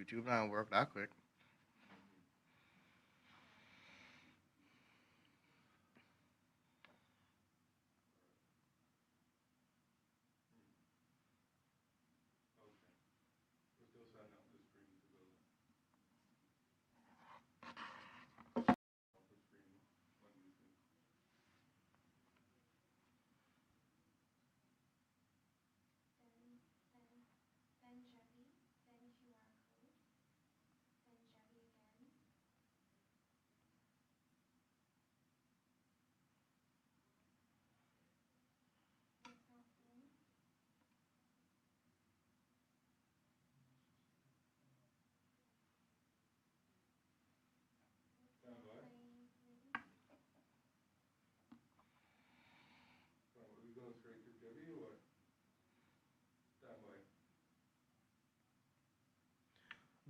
YouTube not work that quick.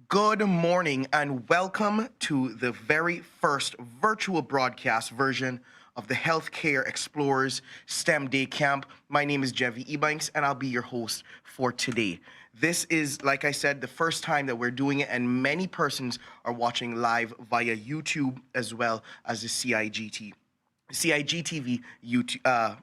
Good morning and welcome to the very first virtual broadcast version of the Healthcare Explorers STEM Day Camp. My name is Jevy Ebanks and I'll be your host for today. This is, like I said, the first time that we're doing it, and many persons are watching live via YouTube as well as the CIGTV YouTube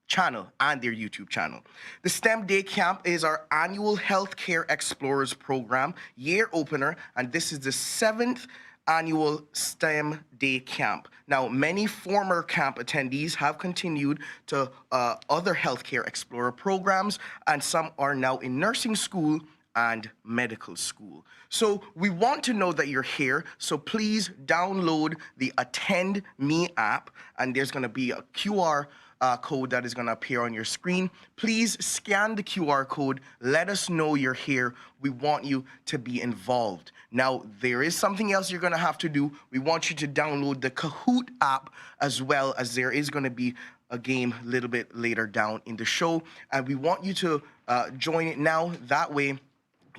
channel and their YouTube channel. The STEM Day Camp is our annual Healthcare Explorers program, year opener, and this is the 7th annual STEM Day Camp. Now, many former camp attendees have continued to other Healthcare Explorer programs, and some are now in nursing school and medical school. So we want to know that you're here, so please download the Attend Me app, and there's gonna be a QR code that is going to appear on your screen. Please scan the QR code. Let us know you're here. We want you to be involved. Now, there is something else you're going to have to do. We want you to download the Kahoot app, as well as there is going to be a game a little bit later down in the show. And we want you to join it now. That way,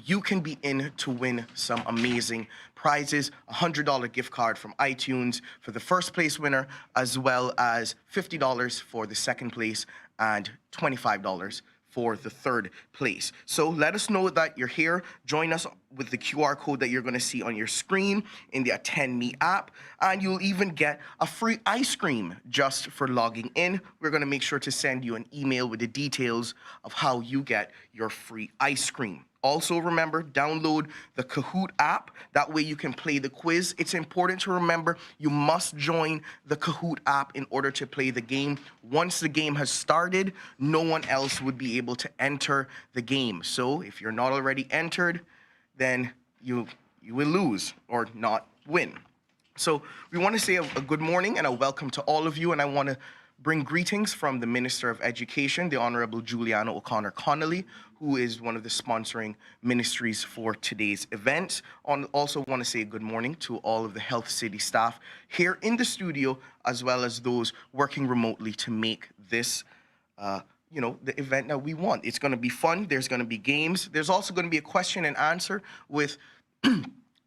you can be in to win some amazing prizes, a $100 gift card from iTunes for the first place winner, as well as $50 for the second place and $25 for the third place. So let us know that you're here. Join us with the QR code that you're going to see on your screen in the Attend Me app, and you'll even get a free ice cream just for logging in. We're going to make sure to send you an email with the details of how you get your free ice cream. Also, remember, download the Kahoot app. That way you can play the quiz. It's important to remember you must join the Kahoot app in order to play the game. Once the game has started, no one else would be able to enter the game. So if you're not already entered, then you will lose or not win. So we want to say a good morning and a welcome to all of you, and I want to bring greetings from the Minister of Education, the Honorable Juliana O'Connor Connolly, who is one of the sponsoring ministries for today's event. Also want to say good morning to all of the Health City staff here in the studio, as well as those working remotely to make this the event that we want. It's going to be fun. There's going to be games. There's also going to be a question and answer with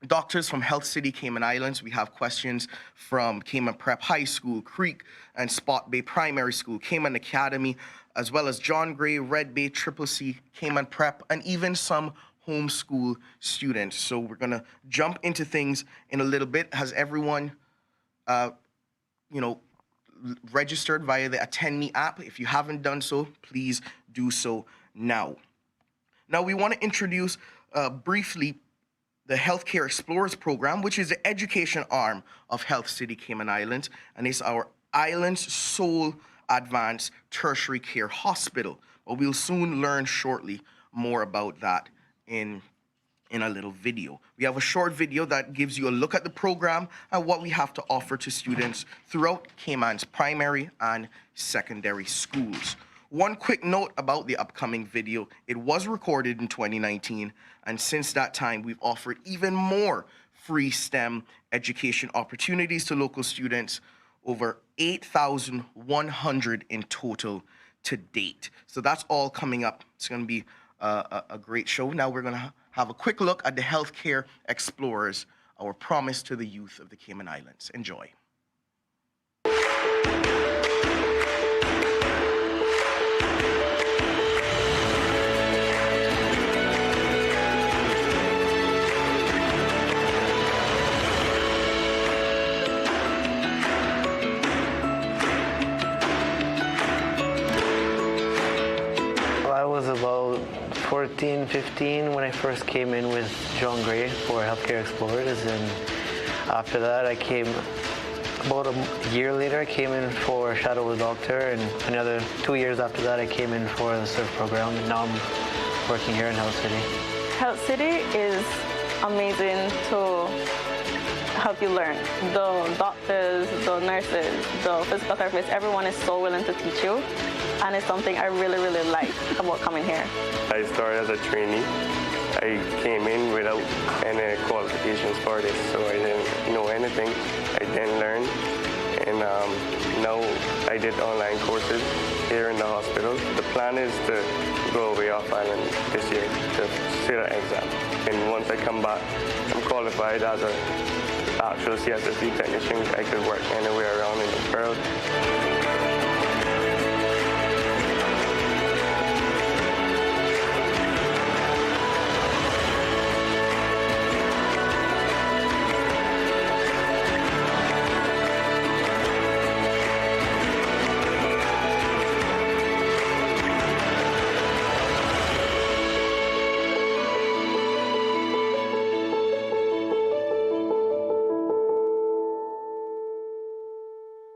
doctors from Health City Cayman Islands. We have questions from Cayman Prep High School, Creek and Spot Bay Primary School, Cayman Academy, as well as John Gray, Red Bay, Triple C, Cayman Prep, and even some homeschool students. So we're gonna jump into things in a little bit. Has everyone, registered via the Attend Me app? If you haven't done so, please do so now. Now we want to introduce briefly the Healthcare Explorers program, which is the education arm of Health City Cayman Islands, and it's our island's sole advanced tertiary care hospital. But we'll soon learn shortly more about that in a little video. We have a short video that gives you a look at the program and what we have to offer to students throughout Cayman's primary and secondary schools. One quick note about the upcoming video: it was recorded in 2019, and since that time, we've offered even more free STEM education opportunities to local students, over 8,100 in total to date. So that's all coming up. It's going to be a great show. Now we're going to have a quick look at the Healthcare Explorers, our promise to the youth of the Cayman Islands. Enjoy. about 14, 15 when I first came in with John Gray for Healthcare Explorers, and after that I came about a year later. I came in for Shadow the Doctor, and another 2 years after that I came in for the SURF program. Now I'm working here in Health City. Health City is amazing to help you learn. The doctors, the nurses, the physical therapists, everyone is so willing to teach you, and it's something I really, really like about coming here. I started as a trainee. I came in without any qualifications for this, so I didn't know anything. I didn't learn, and now I did online courses here in the hospital. The plan is to go away off island this year to sit an exam. And once I come back, I'm qualified as an actual CSSD technician. I could work anywhere around in the world.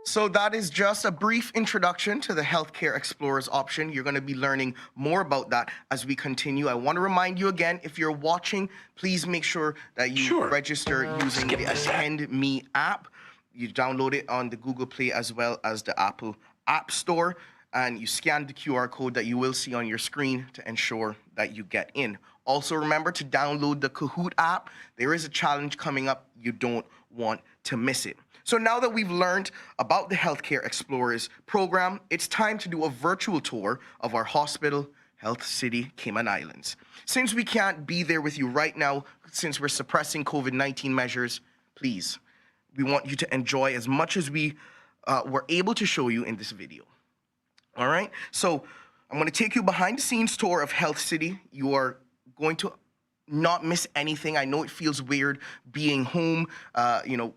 So that is just a brief introduction to the Healthcare Explorers option. You're going to be learning more about that as we continue. I want to remind you again, if you're watching, please make sure that you register using the Attend Me app. You download it on the Google Play as well as the Apple App Store, and you scan the QR code that you will see on your screen to ensure that you get in. Also remember to download the Kahoot app. There is a challenge coming up. You don't want to miss it. So now that we've learned about the Healthcare Explorers program, it's time to do a virtual tour of our hospital, Health City, Cayman Islands. Since we can't be there with you right now, since we're suppressing COVID-19 measures, please, we want you to enjoy as much as we were able to show you in this video. All right, so I'm going to take you behind the scenes tour of Health City. You are going to not miss anything. I know it feels weird being home,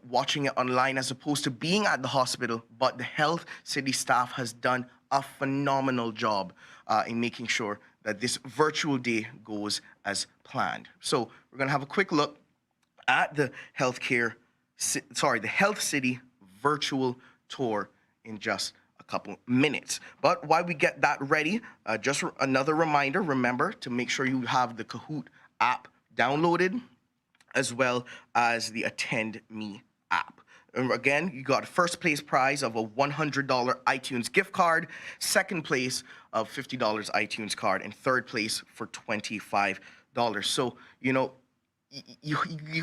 watching it online as opposed to being at the hospital, but the Health City staff has done a phenomenal job in making sure that this virtual day goes as planned. So we're going to have a quick look at the Health City virtual tour in just a couple minutes. But while we get that ready, just another reminder, remember to make sure you have the Kahoot app downloaded, as well as the Attend Me app. And again, you got a first place prize of a $100 iTunes gift card, second place of $50 iTunes card, and third place for $25. So, you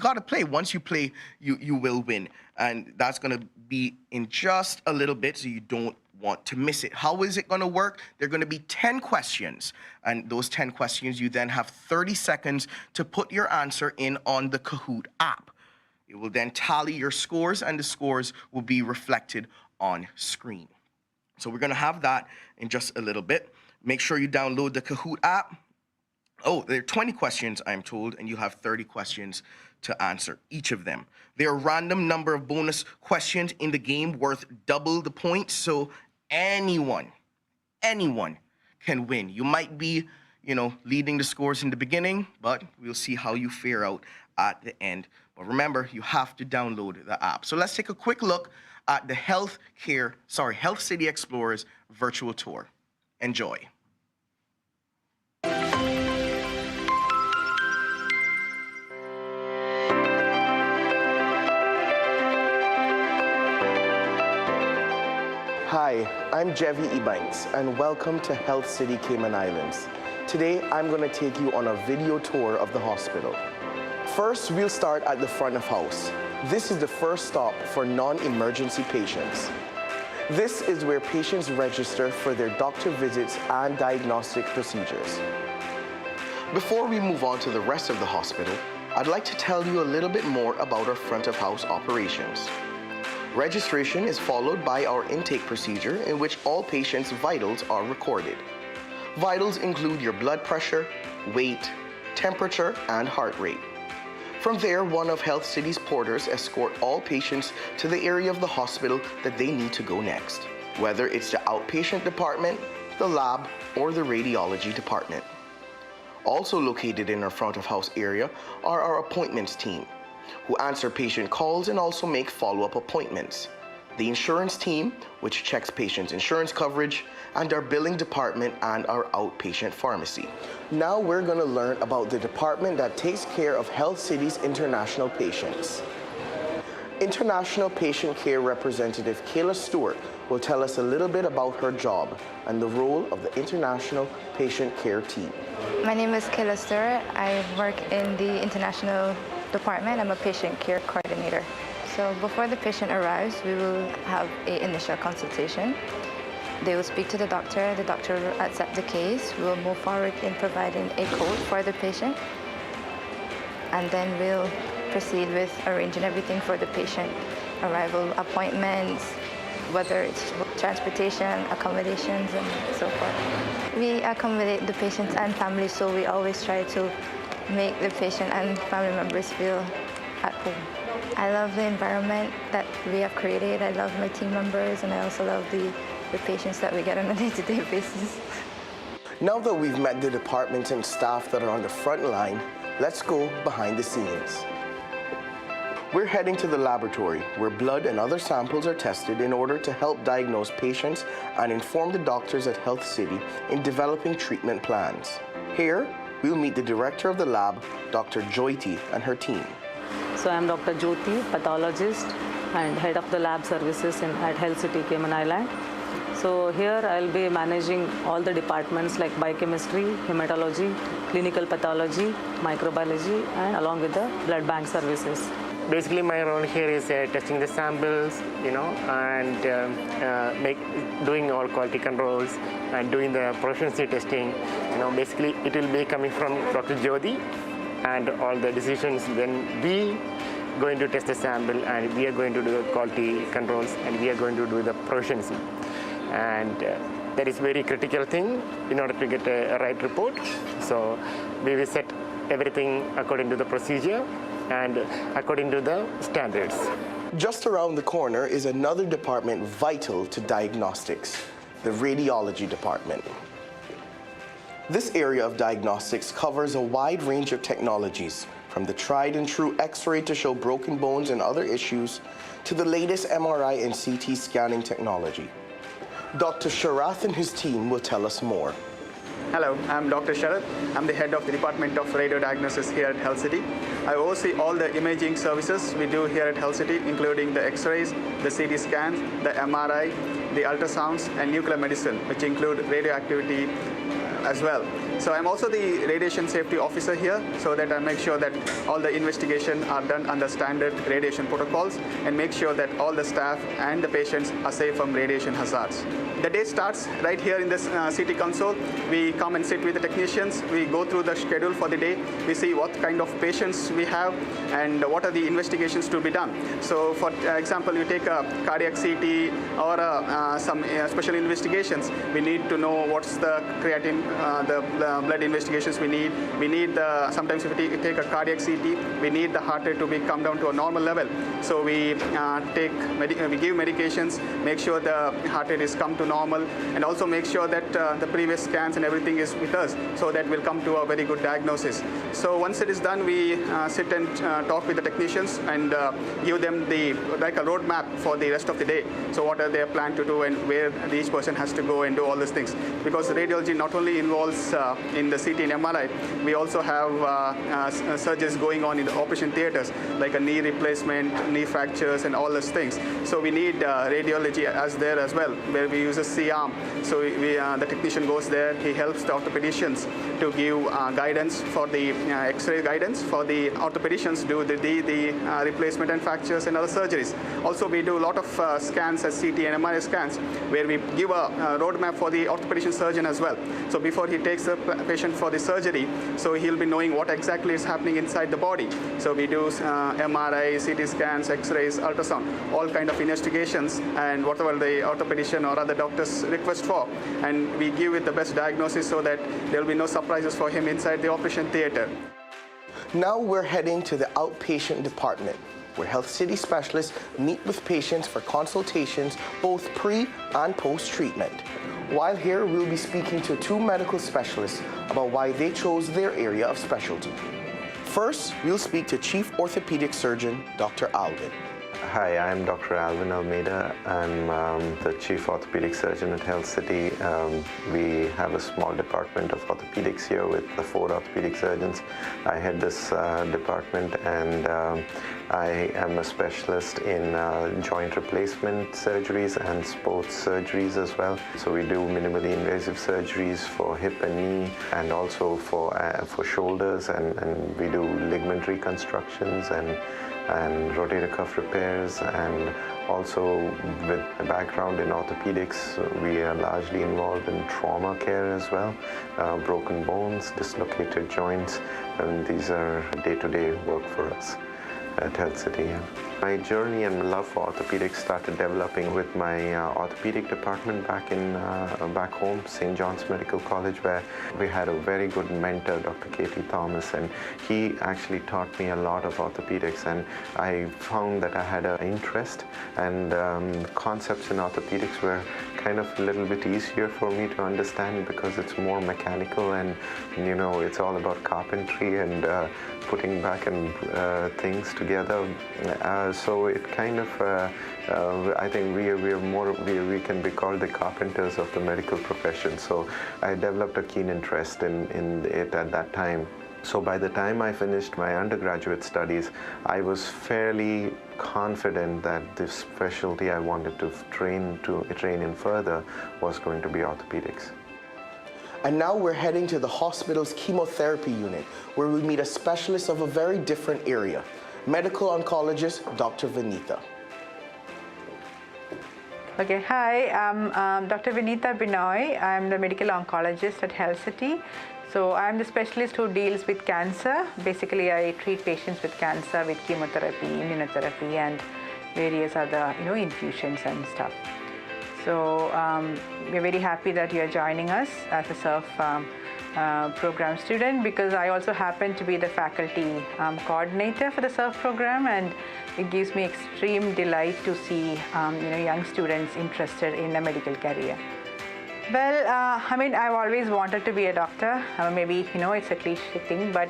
got to play. Once you play, you will win. And that's going to be in just a little bit, so you don't want to miss it. How is it going to work? There are going to be 10 questions, and those 10 questions, you then have 30 seconds to put your answer in on the Kahoot app. It will then tally your scores, and the scores will be reflected on screen. So we're going to have that in just a little bit. Make sure you download the Kahoot app. Oh, there are 20 questions, I'm told, and you have 30 questions to answer each of them. There are a random number of bonus questions in the game worth double the points, so anyone can win. You might be, leading the scores in the beginning, but we'll see how you fare out at the end. But remember, you have to download the app. So let's take a quick look at the Health City Explorers virtual tour. Enjoy. Hi, I'm Jevi Ebanks, and welcome to Health City, Cayman Islands. Today, I'm going to take you on a video tour of the hospital. First, we'll start at the front of house. This is the first stop for non-emergency patients. This is where patients register for their doctor visits and diagnostic procedures. Before we move on to the rest of the hospital, I'd like to tell you a little bit more about our front of house operations. Registration is followed by our intake procedure, in which all patients' vitals are recorded. Vitals include your blood pressure, weight, temperature, and heart rate. From there, one of Health City's porters escort all patients to the area of the hospital that they need to go next, whether it's the outpatient department, the lab, or the radiology department. Also located in our front of house area are our appointments team, who answer patient calls and also make follow-up appointments. The insurance team, which checks patients' insurance coverage, and our billing department and our outpatient pharmacy. Now we're going to learn about the department that takes care of Health City's international patients. International Patient Care Representative Kayla Stewart will tell us a little bit about her job and the role of the International Patient Care team. My name is Kayla Stewart. I work in the international department. I'm a patient care coordinator. So before the patient arrives, we will have an initial consultation. They will speak to the doctor will accept the case. We will move forward in providing a code for the patient, and then we'll proceed with arranging everything for the patient, arrival appointments, whether it's transportation, accommodations, and so forth. We accommodate the patients and families, so we always try to make the patient and family members feel at home. I love the environment that we have created. I love my team members, and I also love the patients that we get on a day-to-day basis. Now that we've met the departments and staff that are on the front line, let's go behind the scenes. We're heading to the laboratory where blood and other samples are tested in order to help diagnose patients and inform the doctors at Health City in developing treatment plans. Here, we'll meet the director of the lab, Dr. Jyoti, and her team. So I'm Dr. Jyoti, pathologist and head of the lab services at Health City, Cayman Island. So here I'll be managing all the departments like biochemistry, hematology, clinical pathology, microbiology, and along with the blood bank services. Basically, my role here is testing the samples, and doing all quality controls and doing the proficiency testing. Basically, it will be coming from Dr. Jyoti, and all the decisions. Then we going to test the sample, and we are going to do the quality controls, and we are going to do the proficiency. And that is very critical thing in order to get a right report. So we will set everything according to the procedure and according to the standards. Just around the corner is another department vital to diagnostics, the radiology department. This area of diagnostics covers a wide range of technologies, from the tried and true X-ray to show broken bones and other issues, to the latest MRI and CT scanning technology. Dr. Sharath and his team will tell us more. Hello, I'm Dr. Sharath. I'm the head of the Department of Radiodiagnosis here at Health City. I oversee all the imaging services we do here at Health City, including the X-rays, the CT scans, the MRI, the ultrasounds, and nuclear medicine, which include radioactivity as well. So I'm also the radiation safety officer here, so that I make sure that all the investigations are done under standard radiation protocols and make sure that all the staff and the patients are safe from radiation hazards. The day starts right here in this CT console. We come and sit with the technicians. We go through the schedule for the day. We see what kind of patients we have and what are the investigations to be done. So for example, you take a cardiac CT or some special investigations. We need to know what's the creatinine, the blood investigations we need. We need sometimes if we take a cardiac CT, we need the heart rate to be come down to a normal level. So we give medications, make sure the heart rate is come to normal, and also make sure that the previous scans and everything is with us, so that we'll come to a very good diagnosis. So once it is done, we sit and talk with the technicians and give them like a roadmap for the rest of the day. So what are they plan to do and where each person has to go and do all these things. Because radiology not only involves in the CT and MRI, we also have surgeries going on in the operation theaters, like a knee replacement, knee fractures, and all those things. So we need radiology as there as well, where we use a C-arm. So the technician goes there, he helps the orthopedicians to give guidance for the X-ray guidance for the orthopedicians do the replacement and fractures and other surgeries. Also, we do a lot of scans as CT and MRI scans, where we give a roadmap for the orthopedician surgeon as well. So before he takes the patient for the surgery, so he'll be knowing what exactly is happening inside the body. So we do MRI, CT scans, X-rays, ultrasound, all kind of investigations, and whatever the orthopedician or other doctors request for, and we give it the best diagnosis so that there will be no surprises for him inside the operation theater. Now we're heading to the outpatient department, where Health City specialists meet with patients for consultations both pre and post-treatment. While here, we'll be speaking to two medical specialists about why they chose their area of specialty. First, we'll speak to Chief Orthopedic Surgeon, Dr. Alvin. Hi, I'm Dr. Alvin Almeida. I'm the Chief Orthopedic Surgeon at Health City. We have a small department of orthopedics here with the 4 orthopedic surgeons. I head this department, and I am a specialist in joint replacement surgeries and sports surgeries as well. So we do minimally invasive surgeries for hip and knee, and also for shoulders, and we do ligament reconstructions and rotator cuff repairs, and also with a background in orthopedics, we are largely involved in trauma care as well, broken bones, dislocated joints, and these are day-to-day work for us at Health City. My journey and love for orthopedics started developing with my orthopedic department back home, St. John's Medical College, where we had a very good mentor, Dr. Katie Thomas, and he actually taught me a lot of orthopedics, and I found that I had an interest, and concepts in orthopedics were kind of a little bit easier for me to understand because it's more mechanical, and it's all about carpentry and putting back and things together. So it kind of, I think we can be called the carpenters of the medical profession. So I developed a keen interest in it at that time. So by the time I finished my undergraduate studies, I was fairly confident that the specialty I wanted to train in further was going to be orthopedics. And now we're heading to the hospital's chemotherapy unit, where we meet a specialist of a very different area, medical oncologist, Dr. Vinita. Okay, hi, I'm Dr. Vinita Binoy. I'm the medical oncologist at Health City. So I'm the specialist who deals with cancer. Basically, I treat patients with cancer with chemotherapy, immunotherapy, and various other, infusions and stuff. So we're very happy that you're joining us as a SURF program student, because I also happen to be the faculty coordinator for the SURF program, and it gives me extreme delight to see young students interested in a medical career. Well, I've always wanted to be a doctor. Maybe, it's a cliche thing, but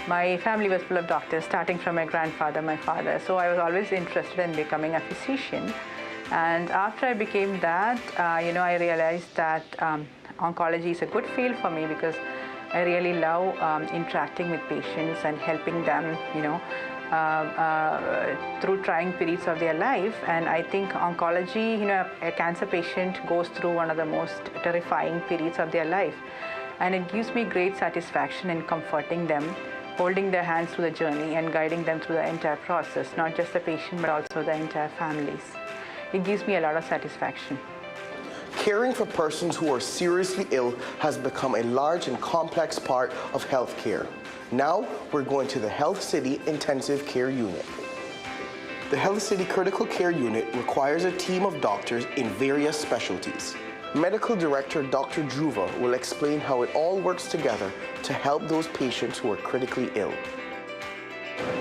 my family was full of doctors, starting from my grandfather, my father. So I was always interested in becoming a physician. And after I became that, I realized that oncology is a good field for me, because I really love interacting with patients and helping them, through trying periods of their life. And I think oncology, a cancer patient goes through one of the most terrifying periods of their life. And it gives me great satisfaction in comforting them, holding their hands through the journey and guiding them through the entire process, not just the patient, but also the entire families. It gives me a lot of satisfaction. Caring for persons who are seriously ill has become a large and complex part of healthcare. Now, we're going to the Health City Intensive Care Unit. The Health City Critical Care Unit requires a team of doctors in various specialties. Medical Director Dr. Dhruva will explain how it all works together to help those patients who are critically ill.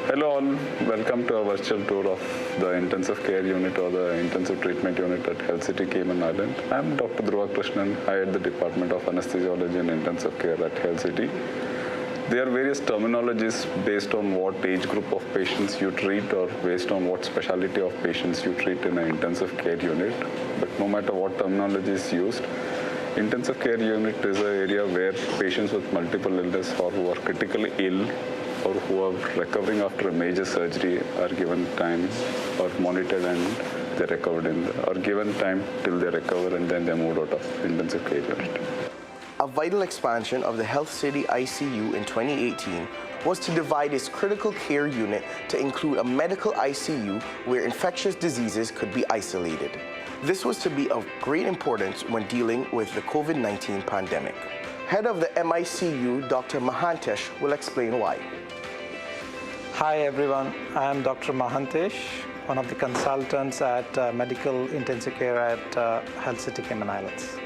Hello all, welcome to a virtual tour of the intensive care unit or the intensive treatment unit at Health City Cayman Island. I'm Dr. Dhruva Krishnan. I head the Department of Anesthesiology and Intensive Care at Health City. There are various terminologies based on what age group of patients you treat or based on what specialty of patients you treat in an intensive care unit. But no matter what terminology is used, intensive care unit is an area where patients with multiple illness or who are critically ill or who are recovering after a major surgery are given time or monitored, and they're recovered or given time till they recover, and then they're moved out of intensive care unit. A vital expansion of the Health City ICU in 2018 was to divide its critical care unit to include a medical ICU where infectious diseases could be isolated. This was to be of great importance when dealing with the COVID-19 pandemic. Head of the MICU, Dr. Mahantesh, will explain why. Hi everyone, I am Dr. Mahantesh, one of the consultants at Medical Intensive Care at Health City Cayman Islands.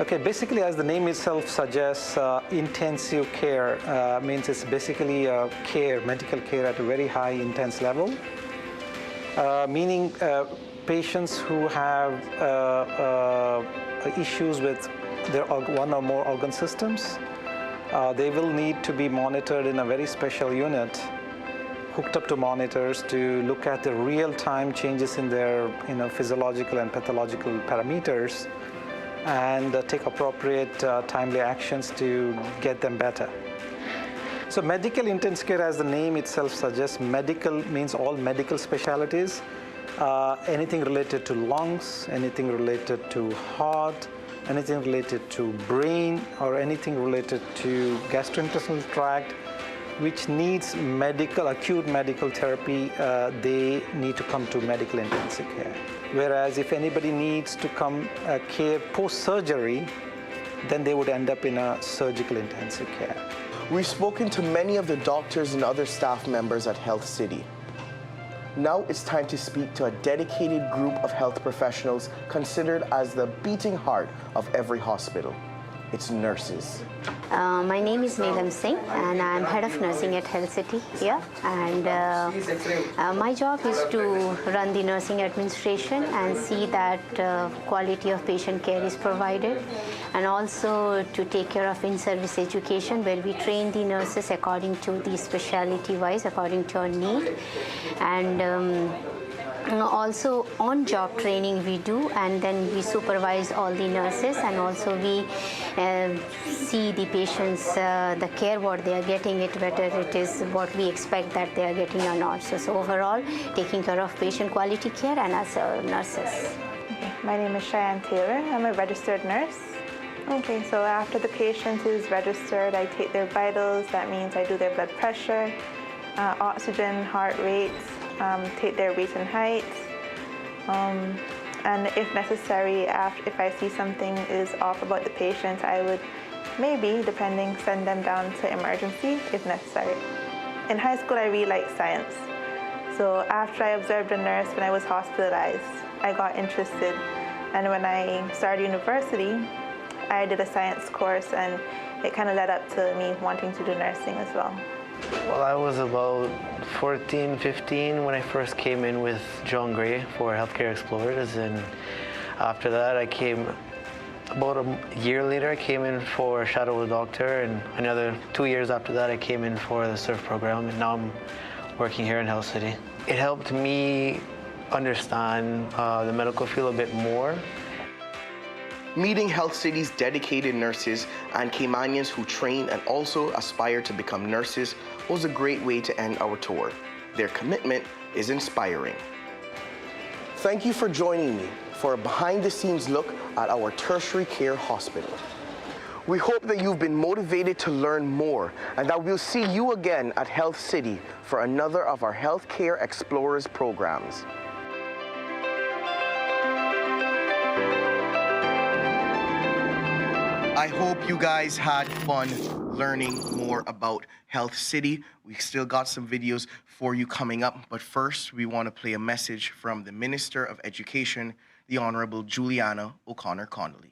Okay, basically as the name itself suggests, intensive care means it's basically medical care at a very high intense level, meaning patients who have issues with their one or more organ systems. They will need to be monitored in a very special unit, hooked up to monitors to look at the real-time changes in their physiological and pathological parameters and take appropriate timely actions to get them better. So medical intensive care, as the name itself suggests, medical means all medical specialties, anything related to lungs, anything related to heart, anything related to brain, or anything related to gastrointestinal tract, which needs acute medical therapy, they need to come to medical intensive care. Whereas if anybody needs to come care post-surgery, then they would end up in a surgical intensive care. We've spoken to many of the doctors and other staff members at Health City. Now it's time to speak to a dedicated group of health professionals considered as the beating heart of every hospital. It's nurses. My name is Neelam Singh and I'm head of nursing at Health City here, and my job is to run the nursing administration and see that quality of patient care is provided, and also to take care of in-service education where we train the nurses according to the specialty wise, according to our need, and also on-job training we do, and then we supervise all the nurses, and also we see the patients, the care what they are getting, whether it is what we expect that they are getting or not. So overall, taking care of patient quality care and as nurses. Okay. My name is Cheyenne Taylor. I'm a registered nurse. Okay, so after the patient is registered, I take their vitals. That means I do their blood pressure, oxygen, heart rates, take their weight and height, and if necessary, if I see something is off about the patient, I would maybe, depending, send them down to emergency if necessary. In high school, I really liked science. So after I observed a nurse when I was hospitalized, I got interested. And when I started university, I did a science course, and it kind of led up to me wanting to do nursing as well. Well, I was about 14, 15 when I first came in with John Gray for Healthcare Explorers, and after that I came, about a year later, I came in for Shadow of the Doctor, and another 2 years after that I came in for the SURF program, and now I'm working here in Health City. It helped me understand the medical field a bit more. Meeting Health City's dedicated nurses and Caymanians who train and also aspire to become nurses was a great way to end our tour. Their commitment is inspiring. Thank you for joining me for a behind-the-scenes look at our tertiary care hospital. We hope that you've been motivated to learn more and that we'll see you again at Health City for another of our Healthcare Explorers programs. I hope you guys had fun learning more about Health City. We still got some videos for you coming up, but first we want to play a message from the Minister of Education, the Honorable Juliana O'Connor Connolly.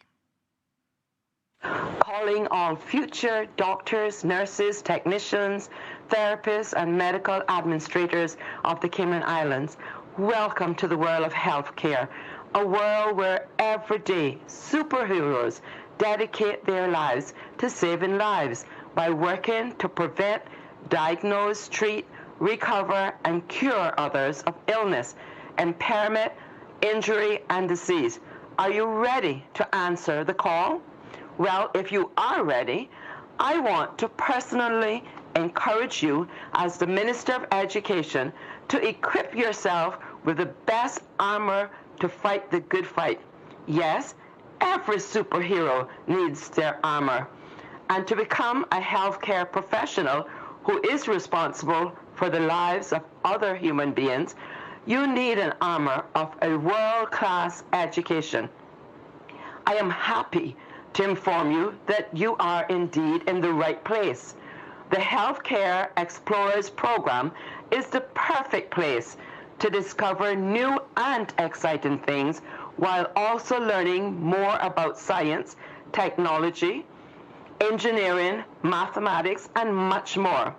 Calling all future doctors, nurses, technicians, therapists, and medical administrators of the Cayman Islands, welcome to the world of healthcare, a world where every day superheroes dedicate their lives to saving lives by working to prevent, diagnose, treat, recover, and cure others of illness, impairment, injury, and disease. Are you ready to answer the call? Well, if you are ready, I want to personally encourage you as the Minister of Education to equip yourself with the best armor to fight the good fight. Yes, every superhero needs their armor. And to become a healthcare professional who is responsible for the lives of other human beings, you need an armor of a world-class education. I am happy to inform you that you are indeed in the right place. The Healthcare Explorers program is the perfect place to discover new and exciting things while also learning more about science, technology, engineering, mathematics, and much more.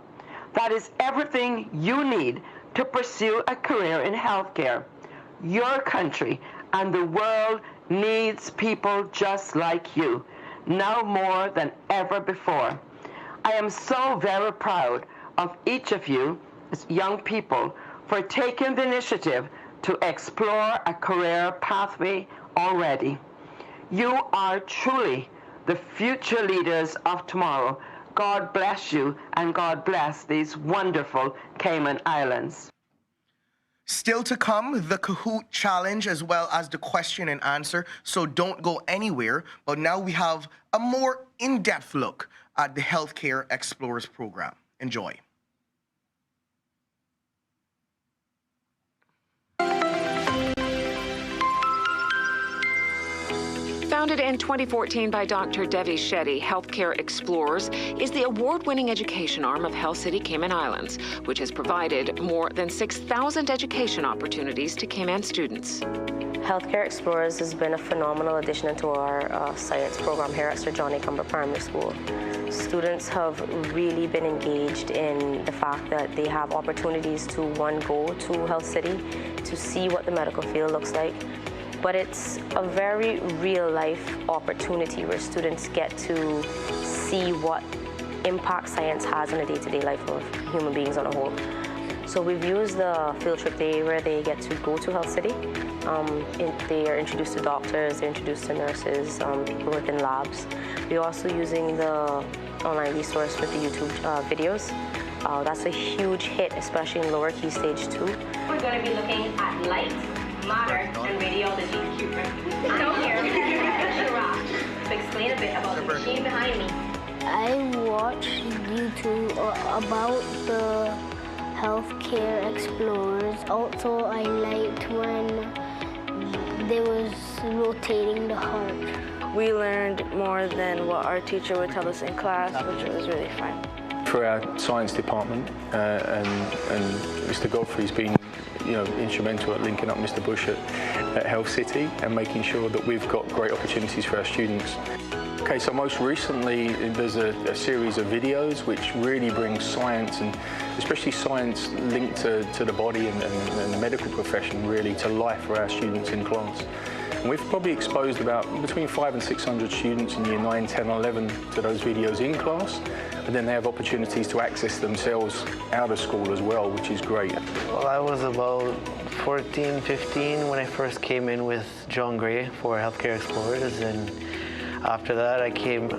That is everything you need to pursue a career in healthcare. Your country and the world needs people just like you. now more than ever before. I am so very proud of each of you as young people for taking the initiative to explore a career pathway already. You are truly the future leaders of tomorrow. God bless you, and God bless these wonderful Cayman Islands. Still to come, the Kahoot challenge as well as the question and answer, so don't go anywhere. But now we have a more in-depth look at the Healthcare Explorers program. Enjoy. Founded in 2014 by Dr. Devi Shetty, Healthcare Explorers is the award-winning education arm of Health City Cayman Islands, which has provided more than 6,000 education opportunities to Cayman students. Healthcare Explorers has been a phenomenal addition to our science program here at Sir John A. Cumber Primary School. Students have really been engaged in the fact that they have opportunities to, one, go to Health City to see what the medical field looks like, but it's a very real-life opportunity where students get to see what impact science has on the day-to-day life of human beings on a whole. So we've used the field trip day where they get to go to Health City. They are introduced to doctors, they're introduced to nurses, people within labs. We're also using the online resource with the YouTube videos. That's a huge hit, especially in lower key stage 2. We're going to be looking at light, matter, and radiology. I'm here to explain a bit about the machine behind me. I watched YouTube about the Healthcare Explorers. Also, I liked when they was rotating the heart. We learned more than what our teacher would tell us in class, which was really fun. For our science department, and Mr. Godfrey's been instrumental at linking up Mr. Bush at Health City and making sure that we've got great opportunities for our students. Okay, so most recently there's a series of videos which really bring science, and especially science linked to the body and the medical profession, really to life for our students in class. And we've probably exposed about between 500 and 600 students in year 9, 10, 11 to those videos in class, and then they have opportunities to access themselves out of school as well, which is great. Well, I was about 14, 15 when I first came in with John Gray for Healthcare Explorers, and after that I came,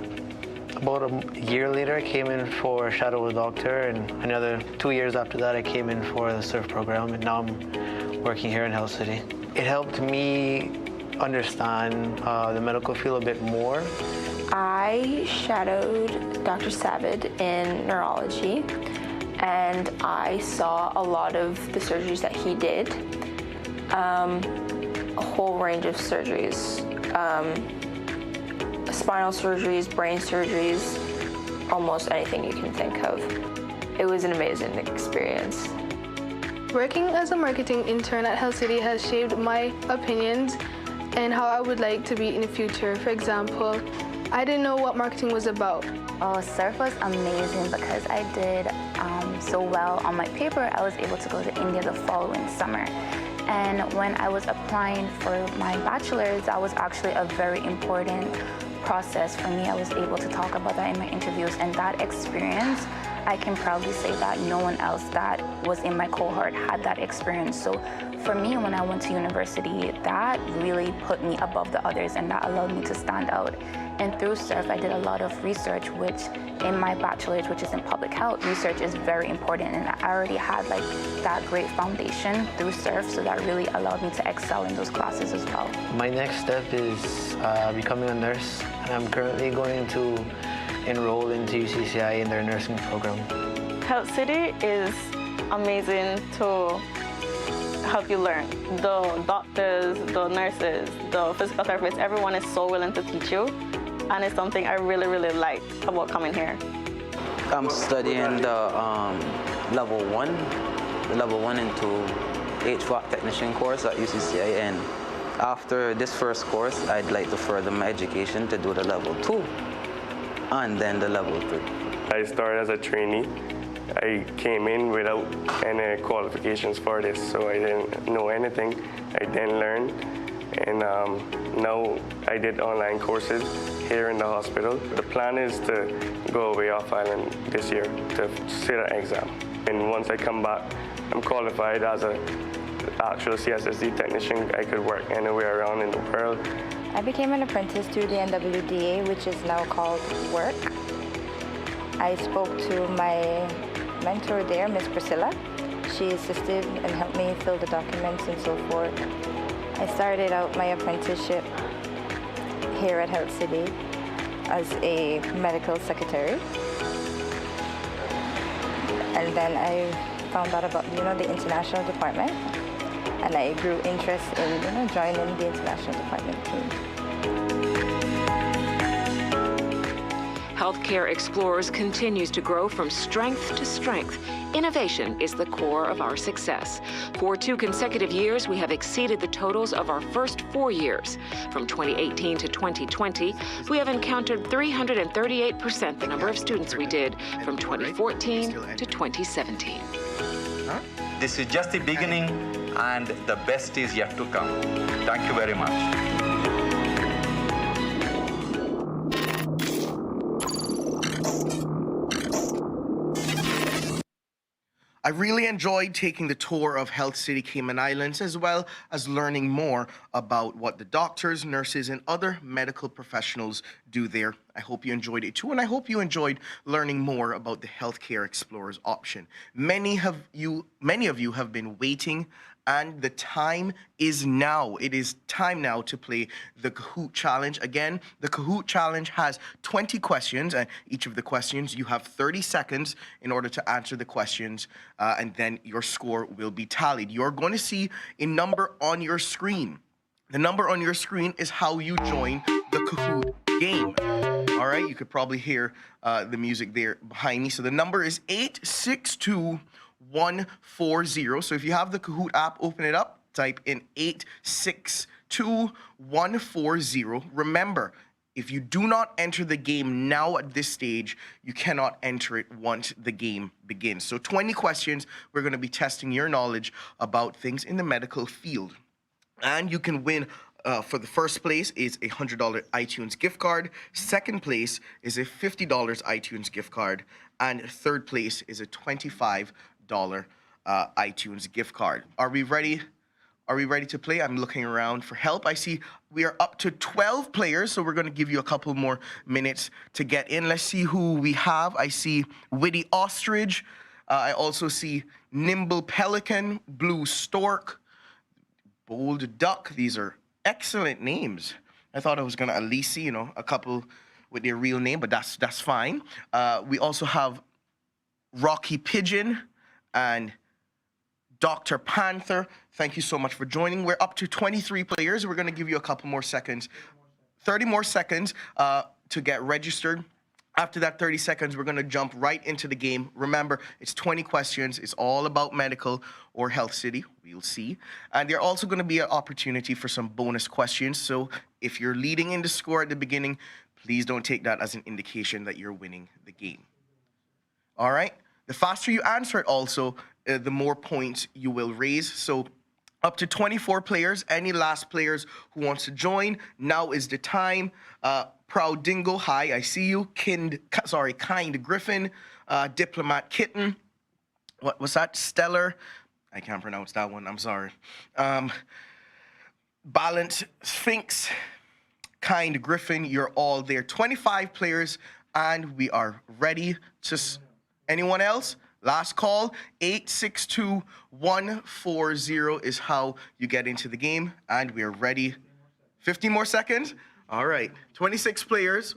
about a year later, I came in for Shadow the Doctor, and another 2 years after that I came in for the SURF program, and now I'm working here in Health City. It helped me understand the medical field a bit more. I shadowed Dr. Savid in neurology, and I saw a lot of the surgeries that he did, a whole range of surgeries, spinal surgeries, brain surgeries, almost anything you can think of. It was an amazing experience. Working as a marketing intern at Health City has shaped my opinions and how I would like to be in the future. For example, I didn't know what marketing was about. Oh, SURF was amazing because I did so well on my paper. I was able to go to India the following summer. And when I was applying for my bachelor's, that was actually a very important process for me. I was able to talk about that in my interviews, and that experience, I can proudly say that no one else that was in my cohort had that experience. So for me, when I went to university, that really put me above the others, and that allowed me to stand out. And through SURF, I did a lot of research, which in my bachelor's, which is in public health, research is very important, and I already had like that great foundation through SURF, so that really allowed me to excel in those classes as well. My next step is becoming a nurse, and I'm currently going to enroll into UCCI in their nursing program. Health City is amazing to help you learn. The doctors, the nurses, the physical therapists, everyone is so willing to teach you, and it's something I really, really like about coming here. I'm studying the level 1 into HVAC technician course at UCCI, and after this first course, I'd like to further my education to do the level 2 and then the level 3. I started as a trainee. I came in without any qualifications for this, so I didn't know anything. I then learned, And now I did online courses here in the hospital. The plan is to go away off island this year to sit an exam. And once I come back, I'm qualified as an actual CSSD technician. I could work anywhere around in the world. I became an apprentice through the NWDA, which is now called WORK. I spoke to my mentor there, Miss Priscilla. She assisted and helped me fill the documents and so forth. I started out my apprenticeship here at Health City as a medical secretary. And then I found out about, the international department. And I grew interest in, joining the international department team. Healthcare Explorers continues to grow from strength to strength. Innovation is the core of our success. For 2 consecutive years, we have exceeded the totals of our first 4 years. From 2018 to 2020, we have encountered 338% the number of students we did from 2014 to 2017. This is just the beginning, and the best is yet to come. Thank you very much. I really enjoyed taking the tour of Health City Cayman Islands, as well as learning more about what the doctors, nurses, and other medical professionals do there. I hope you enjoyed it too, and I hope you enjoyed learning more about the Healthcare Explorers option. Many of you have been waiting, and the time is now. It is time now to play the Kahoot Challenge. Again, the Kahoot Challenge has 20 questions, and each of the questions, you have 30 seconds in order to answer the questions, and then your score will be tallied. You're going to see a number on your screen. The number on your screen is how you join the Kahoot game. All right, you could probably hear the music there behind me. So the number is 862140. So if you have the Kahoot app, open it up, type in 862140. Remember, if you do not enter the game now at this stage, you cannot enter it once the game begins. So 20 questions, we're going to be testing your knowledge about things in the medical field. And you can win. For the first place is a $100 iTunes gift card. Second place is a $50 iTunes gift card. And third place is a $25 iTunes gift card. Are we ready? Are we ready to play? I'm looking around for help. I see we are up to 12 players, so we're going to give you a couple more minutes to get in. Let's see who we have. I see Witty Ostrich. I also see Nimble Pelican, Blue Stork, Bold Duck. These are excellent names. I thought I was going to at least see, a couple with their real name, but that's fine. We also have Rocky Pigeon and Dr. Panther. Thank you so much for joining. We're up to 23 players. We're going to give you a couple more seconds, 30 more seconds to get registered. After that 30 seconds, we're going to jump right into the game. Remember, it's 20 questions. It's all about medical or Health City. We'll see. And there's also going to be an opportunity for some bonus questions. So if you're leading in the score at the beginning, please don't take that as an indication that you're winning the game. All right? The faster you answer it also, the more points you will raise. So up to 24 players. Any last players who wants to join, now is the time. Proud Dingo, hi, I see you. Kind Griffin, Diplomat Kitten. What was that? Stellar. I can't pronounce that one. I'm sorry. Balance Sphinx, Kind Griffin. You're all there. 25 players, and we are ready to. Anyone else? Last call. 862140 is how you get into the game, and we are ready. 15 more seconds. All right, 26 players.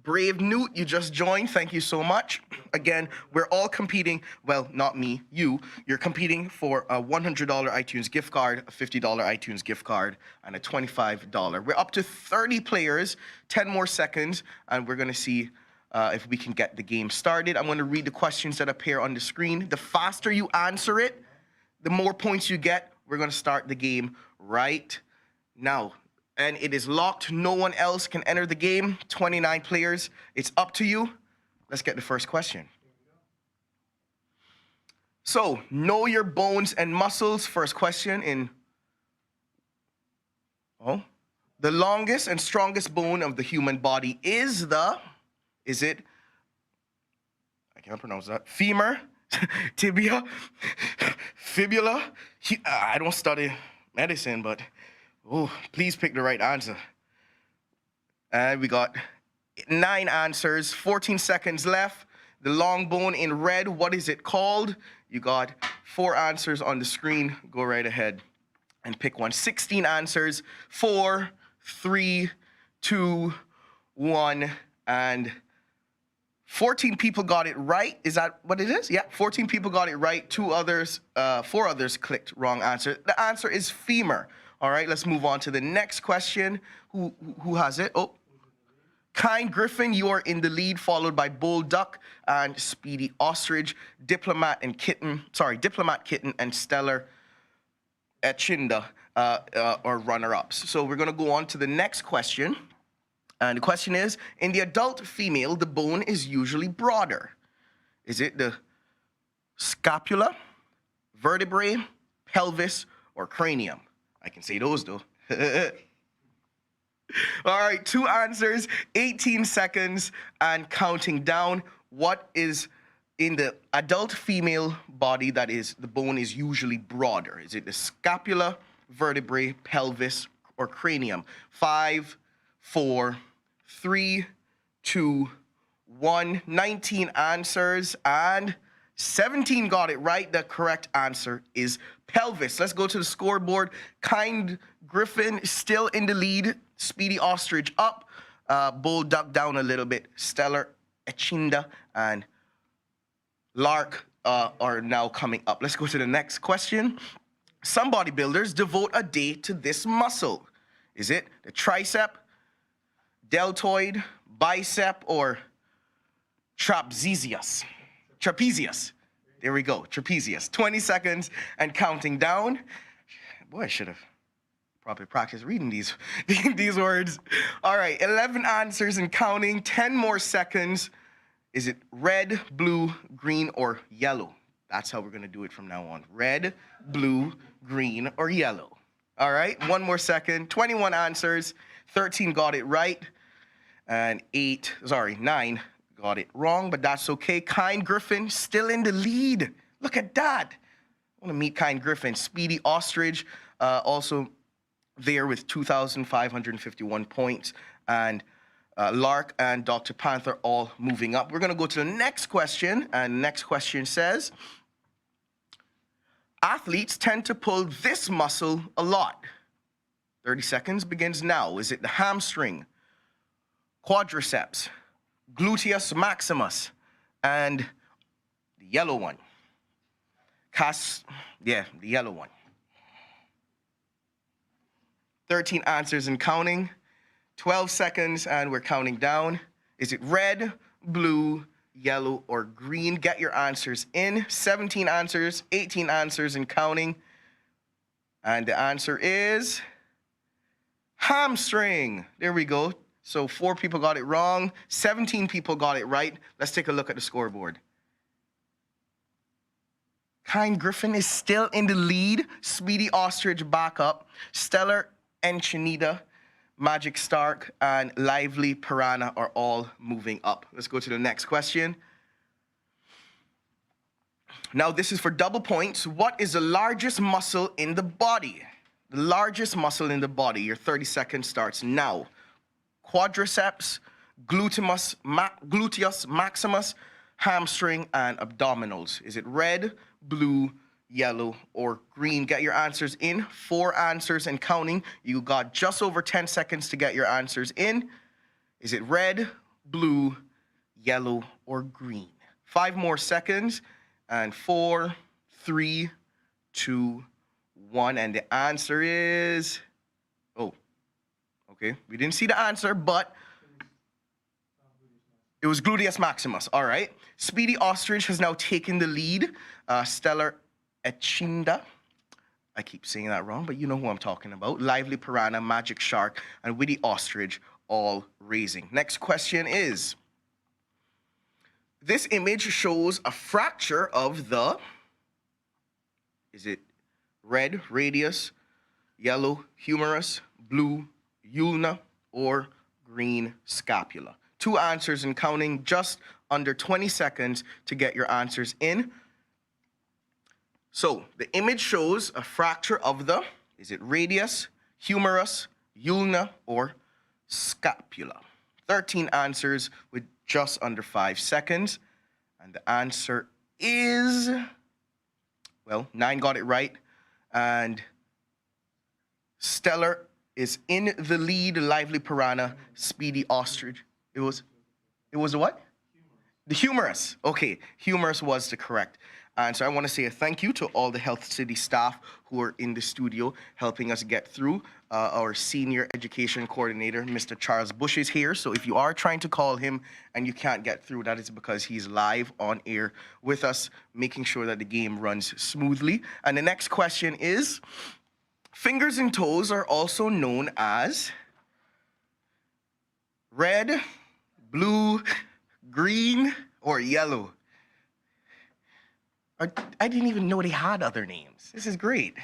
Brave Newt, you just joined. Thank you so much. Again, we're all competing. Well, not me, you. You're competing for a $100 iTunes gift card, a $50 iTunes gift card, and a $25. We're up to 30 players, 10 more seconds, and we're going to see if we can get the game started. I'm going to read the questions that appear on the screen. The faster you answer it, the more points you get. We're going to start the game right now. And it is locked. No one else can enter the game. 29 players. It's up to you. Let's get the first question. So, know your bones and muscles. First question in Oh, the longest and strongest bone of the human body is it, I can't pronounce that, femur, tibia, fibula. I don't study medicine, but please pick the right answer. And we got 9 answers, 14 seconds left. The long bone in red, what is it called? You got 4 answers on the screen. Go right ahead and pick one. 16 answers, 4, 3, 2, 1, and 14 people got it right. Is that what it is? Yeah, 14 people got it right. 4 others clicked wrong answer. The answer is femur. All right, let's move on to the next question. Who has it? Oh, Kind Griffin, you are in the lead, followed by Bold Duck and Speedy Ostrich, Diplomat Kitten, and Stellar Echinda are runner-ups. So we're going to go on to the next question. And the question is, in the adult female, the bone is usually broader. Is it the scapula, vertebrae, pelvis, or cranium? I can say those, though. All right, 2 answers, 18 seconds, and counting down. What is in the adult female body that is, the bone is usually broader? Is it the scapula, vertebrae, pelvis, or cranium? 5, 4, 3, 2, 1. 19 answers, and 17 got it right. The correct answer is pelvis. Let's go to the scoreboard. Kind Griffin still in the lead. Speedy Ostrich up. Bold Duck down a little bit. Stellar Echinda and Lark are now coming up. Let's go to the next question. Some bodybuilders devote a day to this muscle. Is it the tricep, deltoid, bicep, or trapezius? Trapezius. There we go, trapezius. 20 seconds and counting down. Boy, I should have probably practiced reading these words. All right, 11 answers and counting. 10 more seconds. Is it red, blue, green, or yellow? That's how we're going to do it from now on. Red, blue, green, or yellow. All right, 1 more second. 21 answers. 13 got it right. And 9 got it wrong, but that's okay. Kind Griffin still in the lead. Look at that. I want to meet Kind Griffin. Speedy Ostrich also there with 2,551 points. And Lark and Dr. Panther all moving up. We're going to go to the next question. And the next question says, athletes tend to pull this muscle a lot. 30 seconds begins now. Is it the hamstring, quadriceps, gluteus maximus, and the yellow one? The yellow one. 13 answers and counting. 12 seconds, and we're counting down. Is it red, blue, yellow, or green? Get your answers in. 17 answers, 18 answers and counting. And the answer is hamstring. There we go. So 4 people got it wrong. 17 people got it right. Let's take a look at the scoreboard. Kind Griffin is still in the lead. Speedy Ostrich back up. Stellar Enchinida, Magic Stark, and Lively Piranha are all moving up. Let's go to the next question. Now, this is for double points. What is the largest muscle in the body? The largest muscle in the body. Your 30 seconds starts now. Quadriceps, gluteus maximus, hamstring, and abdominals. Is it red, blue, yellow, or green? Get your answers in. 4 answers and counting. You got just over 10 seconds to get your answers in. Is it red, blue, yellow, or green? 5 more seconds. And 4, 3, 2, 1. And the answer is... Oh, okay. We didn't see the answer, but it was gluteus maximus. All right. Speedy Ostrich has now taken the lead. Stellar Echinda, I keep saying that wrong, but you know who I'm talking about. Lively Piranha, Magic Shark, and Witty Ostrich all raising. Next question is, this image shows a fracture of the, is it red, radius, yellow, humerus, blue ulna, or green scapula? 2 answers and counting, just under 20 seconds to get your answers in. So the image shows a fracture of the, is it radius, humerus, ulna, or scapula? 13 answers with just under 5 seconds. And the answer is, well, 9 got it right. And Stellar is in the lead. Lively Piranha, Speedy Ostrich. It was a what? The humerus. Okay, humerus was the correct answer. I want to say a thank you to all the Health City staff who are in the studio helping us get through. Our senior education coordinator, Mr. Charles Bush, is here. So if you are trying to call him and you can't get through, that is because he's live on air with us, making sure that the game runs smoothly. And the next question is, fingers and toes are also known as red, blue, green, or yellow? I didn't even know they had other names. This is great.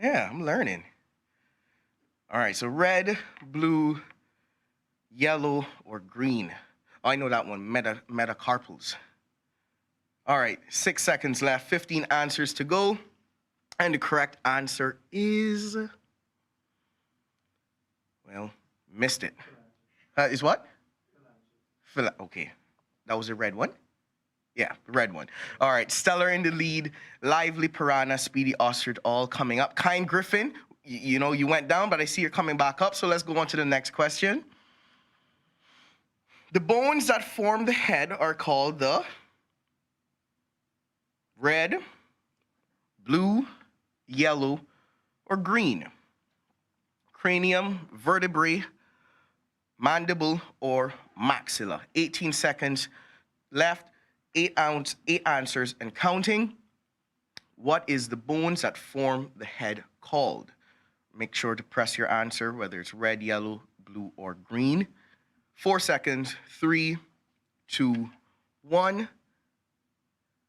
Yeah, I'm learning. All right, so red, blue, yellow, or green. Oh, I know that one, metacarpals. All right, 6 seconds left, 15 answers to go. And the correct answer is, well, missed it. Is what? Okay, that was the red one? Yeah, the red one. All right, Stellar in the lead, Lively Piranha, Speedy Ostrich, all coming up. Kind Griffin, you know, you went down, but I see you're coming back up, so let's go on to the next question. The bones that form the head are called the red, blue, yellow, or green? Cranium, vertebrae, mandible, or maxilla? 18 seconds left. 8 answers and counting. What is the bones that form the head called? Make sure to press your answer, whether it's red, yellow, blue, or green. 4 seconds. 3, 2, 1.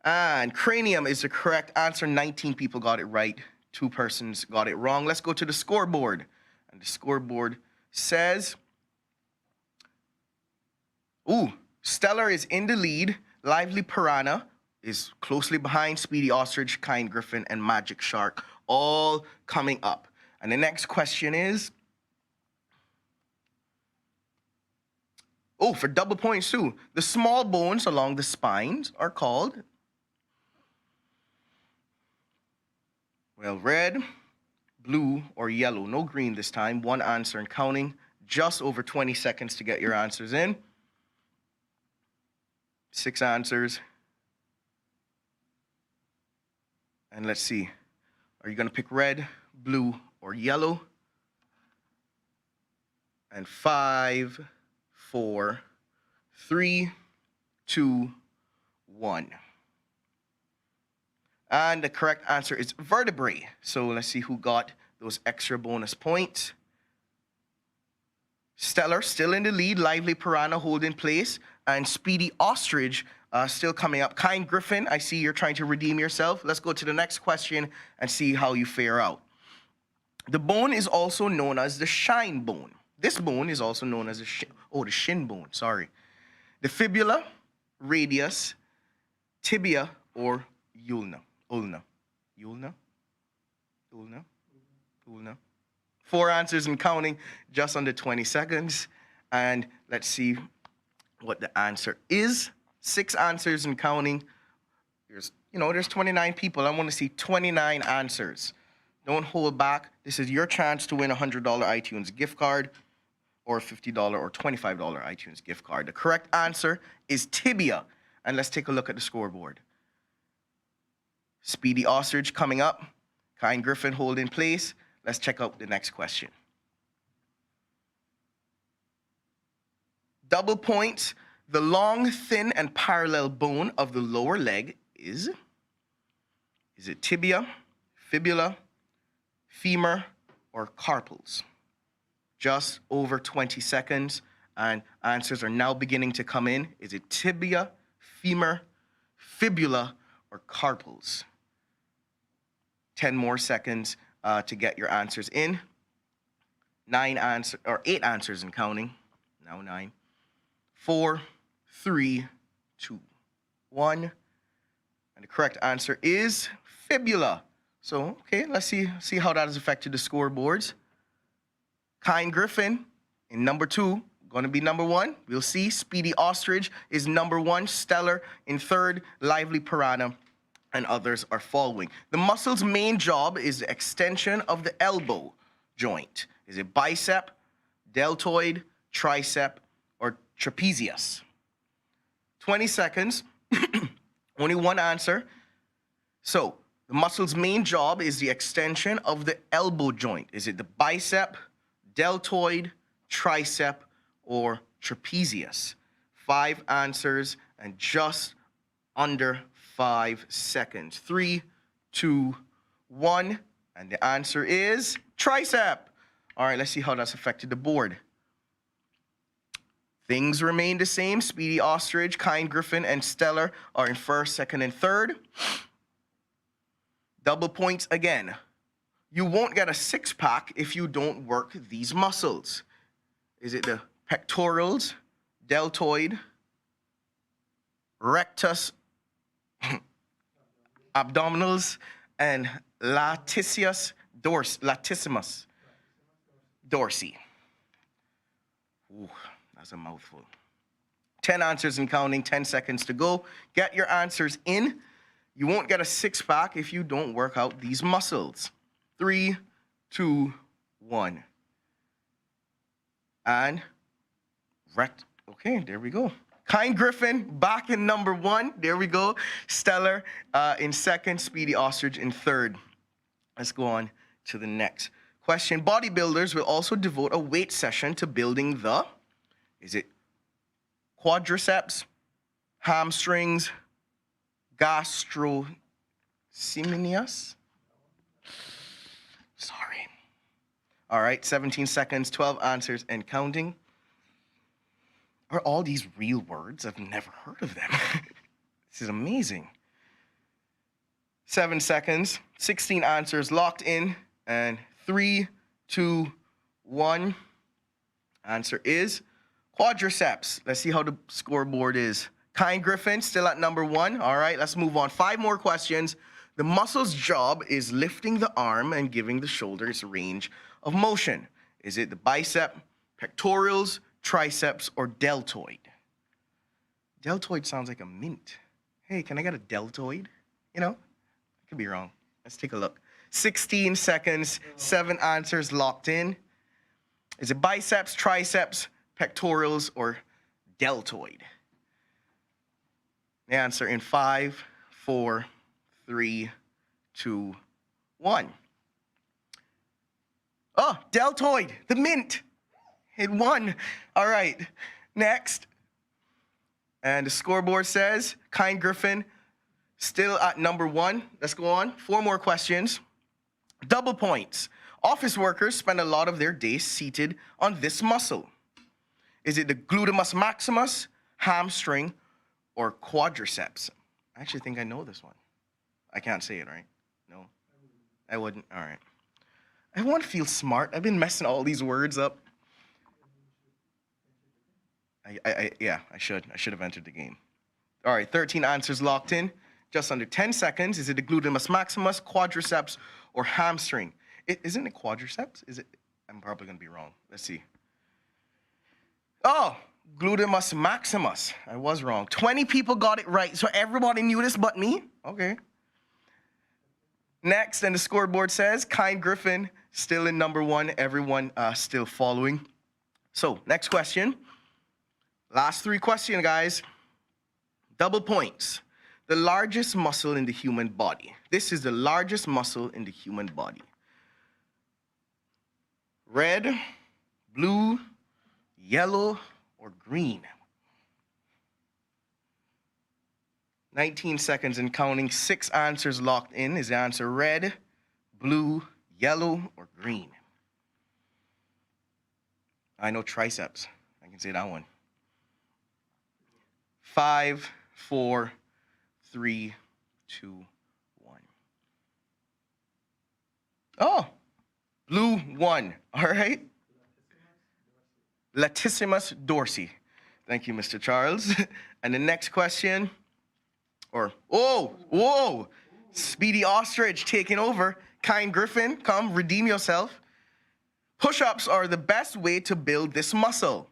And cranium is the correct answer. 19 people got it right. 2 persons got it wrong. Let's go to the scoreboard. And the scoreboard says, Stellar is in the lead. Lively Piranha is closely behind. Speedy Ostrich, Kind Griffin, and Magic Shark, all coming up. And the next question is, for double points too. The small bones along the spines are called, well, red, blue, or yellow. No green this time. 1 answer and counting. Just over 20 seconds to get your answers in. 6 answers. And let's see. Are you going to pick red, blue, or yellow? And 5, 4, 3, 2, 1. And the correct answer is vertebrae. So let's see who got those extra bonus points. Stellar still in the lead. Lively Piranha holding place. And Speedy Ostrich still coming up. Kind Griffin, I see you're trying to redeem yourself. Let's go to the next question and see how you fare out. The bone is also known as the shine bone. This bone is also known as the shin bone, sorry. The fibula, radius, tibia, or ulna. Ulna. 4 answers and counting, just under 20 seconds. And let's see what the answer is. 6 answers and counting. There's 29 people. I want to see 29 answers. Don't hold back. This is your chance to win a $100 iTunes gift card or a $50 or $25 iTunes gift card. The correct answer is tibia. And let's take a look at the scoreboard. Speedy Ostrich coming up. Kind Griffin holding place. Let's check out the next question. Double points. The long, thin, and parallel bone of the lower leg is it tibia, fibula, femur, or carpals? Just over 20 seconds, and answers are now beginning to come in. Is it tibia, femur, fibula, or carpals? 10 more seconds, to get your answers in. 8 answers and counting. Now 9. 4, 3, 2, 1. And the correct answer is fibula. So, okay, let's see how that has affected the scoreboards. Kind Griffin in number 2, going to be number 1. We'll see. Speedy Ostrich is number 1. Stellar in 3rd. Lively Piranha and others are following. The muscle's main job is the extension of the elbow joint. Is it bicep, deltoid, tricep, or trapezius? 20 seconds. Only one answer. So, the muscle's main job is the extension of the elbow joint. Is it the bicep, deltoid, tricep, or trapezius? 5 answers and just under 5 seconds. 3, 2, 1. And the answer is tricep. All right, let's see how that's affected the board. Things remain the same. Speedy Ostrich, Kind Griffin, and Stellar are in 1st, 2nd, and 3rd. Double points again. You won't get a 6-pack if you don't work these muscles. Is it the pectorals, deltoid, rectus, abdominals, and latissimus dorsi? Ooh, that's a mouthful. 10 answers and counting, 10 seconds to go. Get your answers in. You won't get a 6-pack if you don't work out these muscles. 3, 2, 1. And okay, there we go. Kind Griffin back in number 1. There we go. Stellar in 2nd. Speedy Ostrich in 3rd. Let's go on to the next question. Bodybuilders will also devote a weight session to building the, is it quadriceps, hamstrings, gastrocnemius? Sorry. All right, 17 seconds, 12 answers and counting. Are all these real words? I've never heard of them. This is amazing. 7 seconds, 16 answers locked in, and 3, 2, 1. Answer is quadriceps. Let's see how the scoreboard is. Kind Griffin still at number 1. All right, let's move on. 5 more questions. The muscle's job is lifting the arm and giving the shoulders range of motion. Is it the bicep, pectorals, triceps, or deltoid? Deltoid sounds like a mint. Hey, can I get a deltoid? You know, I could be wrong. Let's take a look. 16 seconds, 7 answers locked in. Is it biceps, triceps, pectorals, or deltoid? The answer in 5, 4, 3, 2, 1. Oh, deltoid, the mint. It won. All right, next. And the scoreboard says Kind Griffin still at number 1. Let's go on. 4 more questions. Double points. Office workers spend a lot of their day seated on this muscle. Is it the gluteus maximus, hamstring, or quadriceps? I actually think I know this one. I can't say it, right? No, I wouldn't. All right. I want to feel smart. I've been messing all these words up. Yeah, I should have entered the game. All right, 13 answers locked in. Just under 10 seconds. Is it the gluteus maximus, quadriceps, or hamstring? Isn't it quadriceps? Is it? I'm probably going to be wrong. Let's see. Oh, gluteus maximus. I was wrong. 20 people got it right, so everybody knew this but me? Okay. Next, and the scoreboard says Kind Griffin still in number 1. Everyone still following. So, next question. Last 3 questions, guys. Double points. The largest muscle in the human body. This is the largest muscle in the human body. Red, blue, yellow, or green? 19 seconds and counting. 6 answers locked in. Is the answer red, blue, yellow, or green? I know triceps. I can say that one. 5, 4, 3, 2, 1. Oh, blue 1. All right. Latissimus Dorsey. Thank you, Mr. Charles. And the next question, whoa, Speedy Ostrich taking over. Kind Griffin, come redeem yourself. Push-ups are the best way to build this muscle.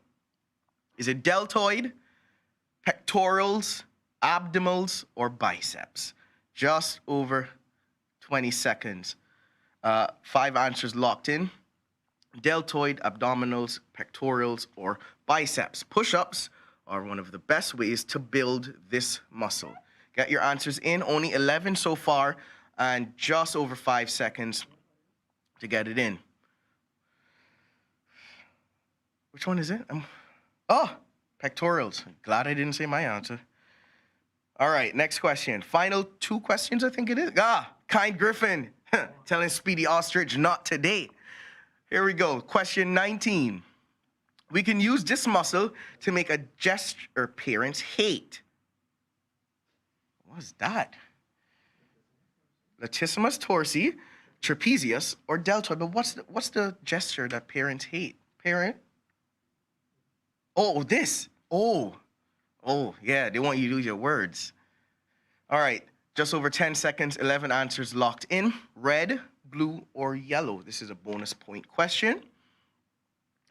Is it deltoid, pectorals, abdominals, or biceps? Just over 20 seconds. 5 answers locked in. Deltoid, abdominals, pectorals, or biceps. Push-ups are one of the best ways to build this muscle. Get your answers in. Only 11 so far, and just over 5 seconds to get it in. Which one is it? Pectorals. Glad I didn't say my answer. All right, next question. Final 2 questions, I think it is. Kind Griffin telling Speedy Ostrich not today. Here we go. Question 19. We can use this muscle to make a gesture parents hate. What's that? Latissimus dorsi, trapezius, or deltoid. But what's the gesture that parents hate? Parent? Oh, this. Oh, yeah, they want you to use your words. All right, just over 10 seconds, 11 answers locked in. Red, blue, or yellow? This is a bonus point question.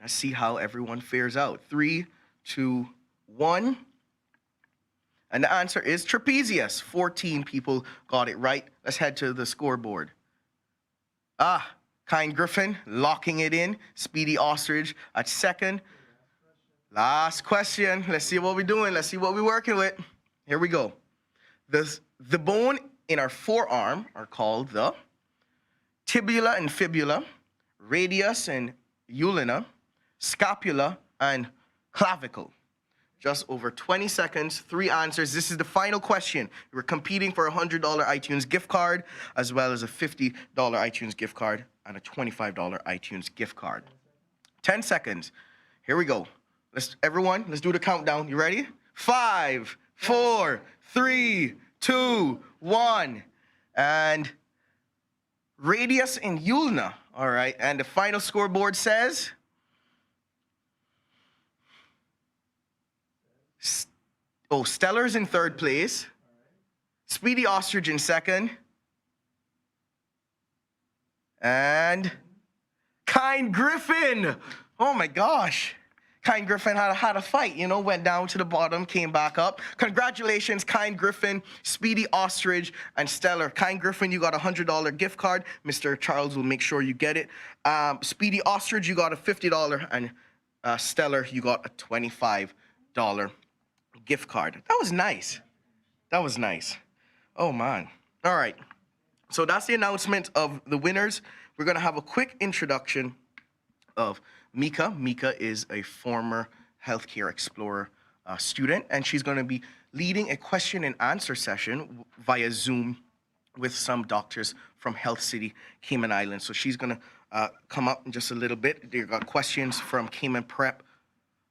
Let's see how everyone fares out. 3, 2, 1. And the answer is trapezius. 14 people got it right. Let's head to the scoreboard. Kind Griffin locking it in. Speedy Ostrich at second. Last question. Let's see what we're doing. Let's see what we're working with. Here we go. The bone in our forearm are called the tibula and fibula, radius and ulna, scapula, and clavicle. Just over 20 seconds, 3 answers. This is the final question. We're competing for a $100 iTunes gift card, as well as a $50 iTunes gift card and a $25 iTunes gift card. 10 seconds. Here we go. Let's do the countdown. You ready? 5, 4, 3, 2, 1. And radius and ulna. All right. And the final scoreboard says Stellar's in third place. Speedy Ostrich in second. And Kind Griffin. Oh my gosh. Kind Griffin had a fight, went down to the bottom, came back up. Congratulations, Kind Griffin, Speedy Ostrich, and Stellar. Kind Griffin, you got a $100 gift card. Mr. Charles will make sure you get it. Speedy Ostrich, you got a $50, and Stellar, you got a $25 gift card. That was nice. Oh, man. All right. So that's the announcement of the winners. We're going to have a quick introduction of Mika. Mika is a former Healthcare Explorer student, and she's going to be leading a question and answer session via Zoom with some doctors from Health City, Cayman Islands. So she's going to come up in just a little bit. They've got questions from Cayman Prep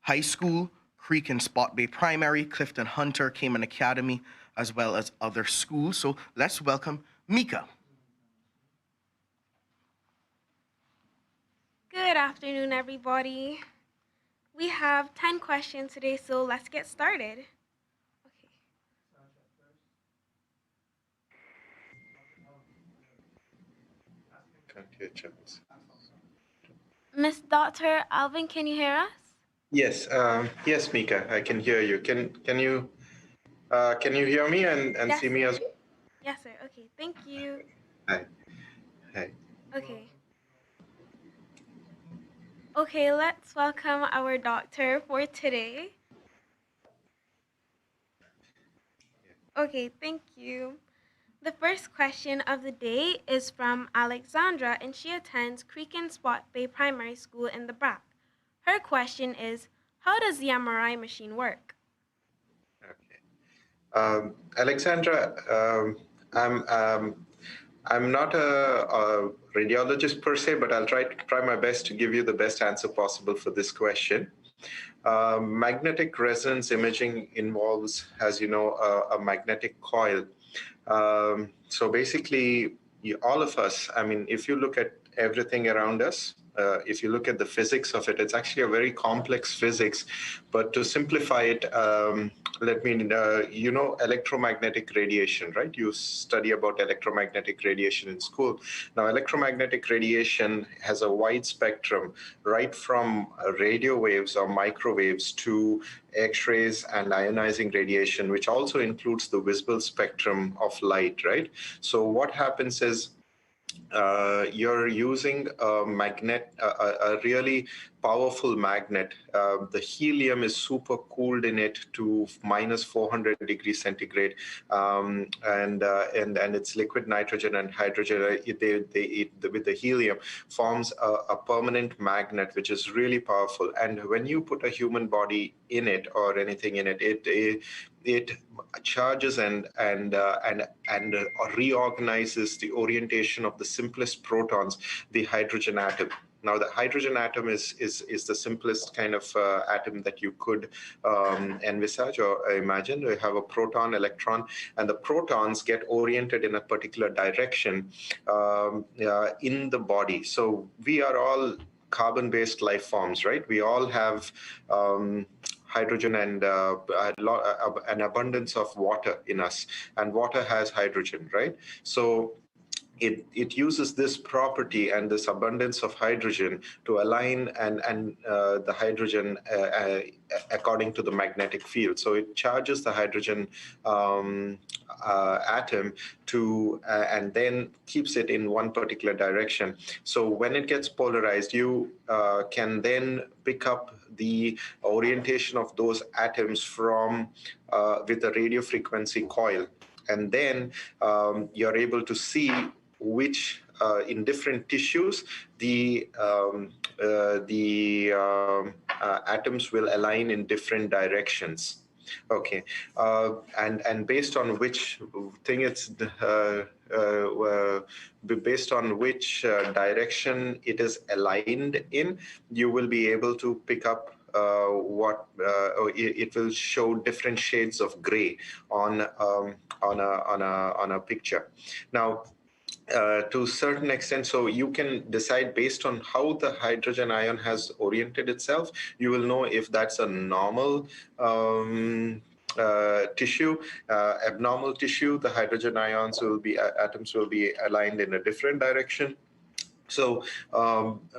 High School, Creek and Spot Bay Primary, Clifton Hunter, Cayman Academy, as well as other schools. So let's welcome Mika. Good afternoon, everybody. We have 10 questions today, so let's get started. Okay. Miss Dr. Alvin, can you hear us? Yes, yes, Mika, I can hear you. Can you hear me and Yes. see me as well? Yes, sir. Okay, thank you. Hi. Okay. Okay, let's welcome our doctor for today. Okay, thank you. The first question of the day is from Alexandra, and she attends Creek and Spot Bay Primary School in the BRAC. Her question is, how does the MRI machine work? Alexandra, I'm not a radiologist per se, but I'll try my best to give you the best answer possible for this question. Magnetic resonance imaging involves, as you know, a magnetic coil. So basically, all of us, I mean, if you look at everything around us, if you look at the physics of it, it's actually a very complex physics. But to simplify it, you know electromagnetic radiation, right? You study about electromagnetic radiation in school. Now, electromagnetic radiation has a wide spectrum, right from radio waves or microwaves to X-rays and ionizing radiation, which also includes the visible spectrum of light, right? So what happens is, you're using a really powerful magnet. The helium is super cooled in it to minus 400 degrees centigrade, and it's liquid nitrogen and hydrogen. With the helium forms a permanent magnet, which is really powerful. And when you put a human body in it or anything in it, it charges and reorganizes the orientation of the simplest protons, the hydrogen atom. Now, the hydrogen atom is the simplest kind of atom that you could envisage or imagine. We have a proton, electron, and the protons get oriented in a particular direction in the body. So we are all carbon-based life forms, right? We all have hydrogen and an abundance of water in us, and water has hydrogen, right? So it uses this property and this abundance of hydrogen to align and the hydrogen according to the magnetic field. So it charges the hydrogen atom to and then keeps it in one particular direction. So when it gets polarized, you can then pick up the orientation of those atoms from with a radio frequency coil, and then you're able to see which in different tissues the atoms will align in different directions. Okay, and based on which thing it's based on which direction it is aligned in, you will be able to pick up it will show different shades of gray on a picture. Now, to a certain extent, so you can decide based on how the hydrogen ion has oriented itself, you will know if that's a normal tissue, abnormal tissue. The hydrogen atoms will be aligned in a different direction. So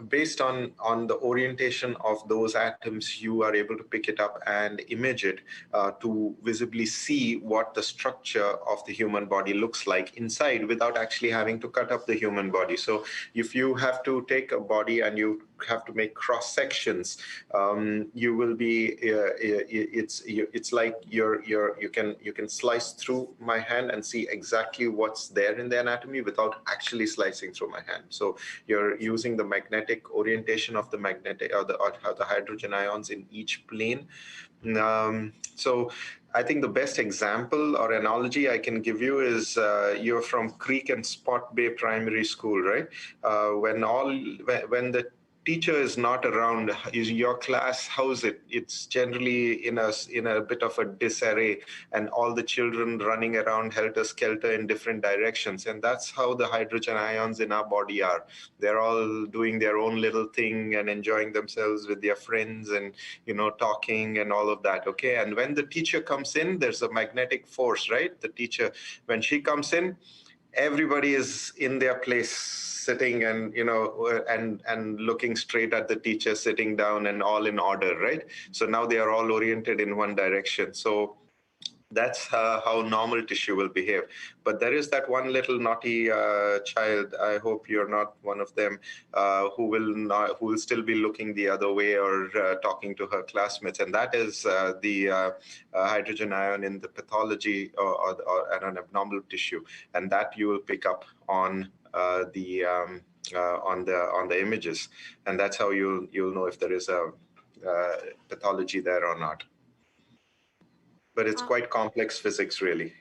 based on the orientation of those atoms, you are able to pick it up and image it to visibly see what the structure of the human body looks like inside without actually having to cut up the human body. So if you have to take a body and you have to make cross sections, you will be it's like you can slice through my hand and see exactly what's there in the anatomy without actually slicing through my hand. So you're using the magnetic orientation of the magnetic or the hydrogen ions in each plane. So I think the best example or analogy I can give you is you're from Creek and Spot Bay Primary School, right? When the teacher is not around, is your class, how's it? It's generally in a bit of a disarray, and all the children running around helter-skelter in different directions. And that's how the hydrogen ions in our body are. They're all doing their own little thing and enjoying themselves with their friends and, talking and all of that, okay? And when the teacher comes in, there's a magnetic force, right? The teacher, when she comes in, everybody is in their place, sitting and and looking straight at the teacher, sitting down and all in order, right? So now they are all oriented in one direction. So that's how normal tissue will behave. But there is that one little naughty child, I hope you're not one of them, who will still be looking the other way or talking to her classmates, and that is the hydrogen ion in the pathology or an abnormal tissue, and that you will pick up on the images, and that's how you'll know if there is a pathology there or not. But it's quite complex physics, really.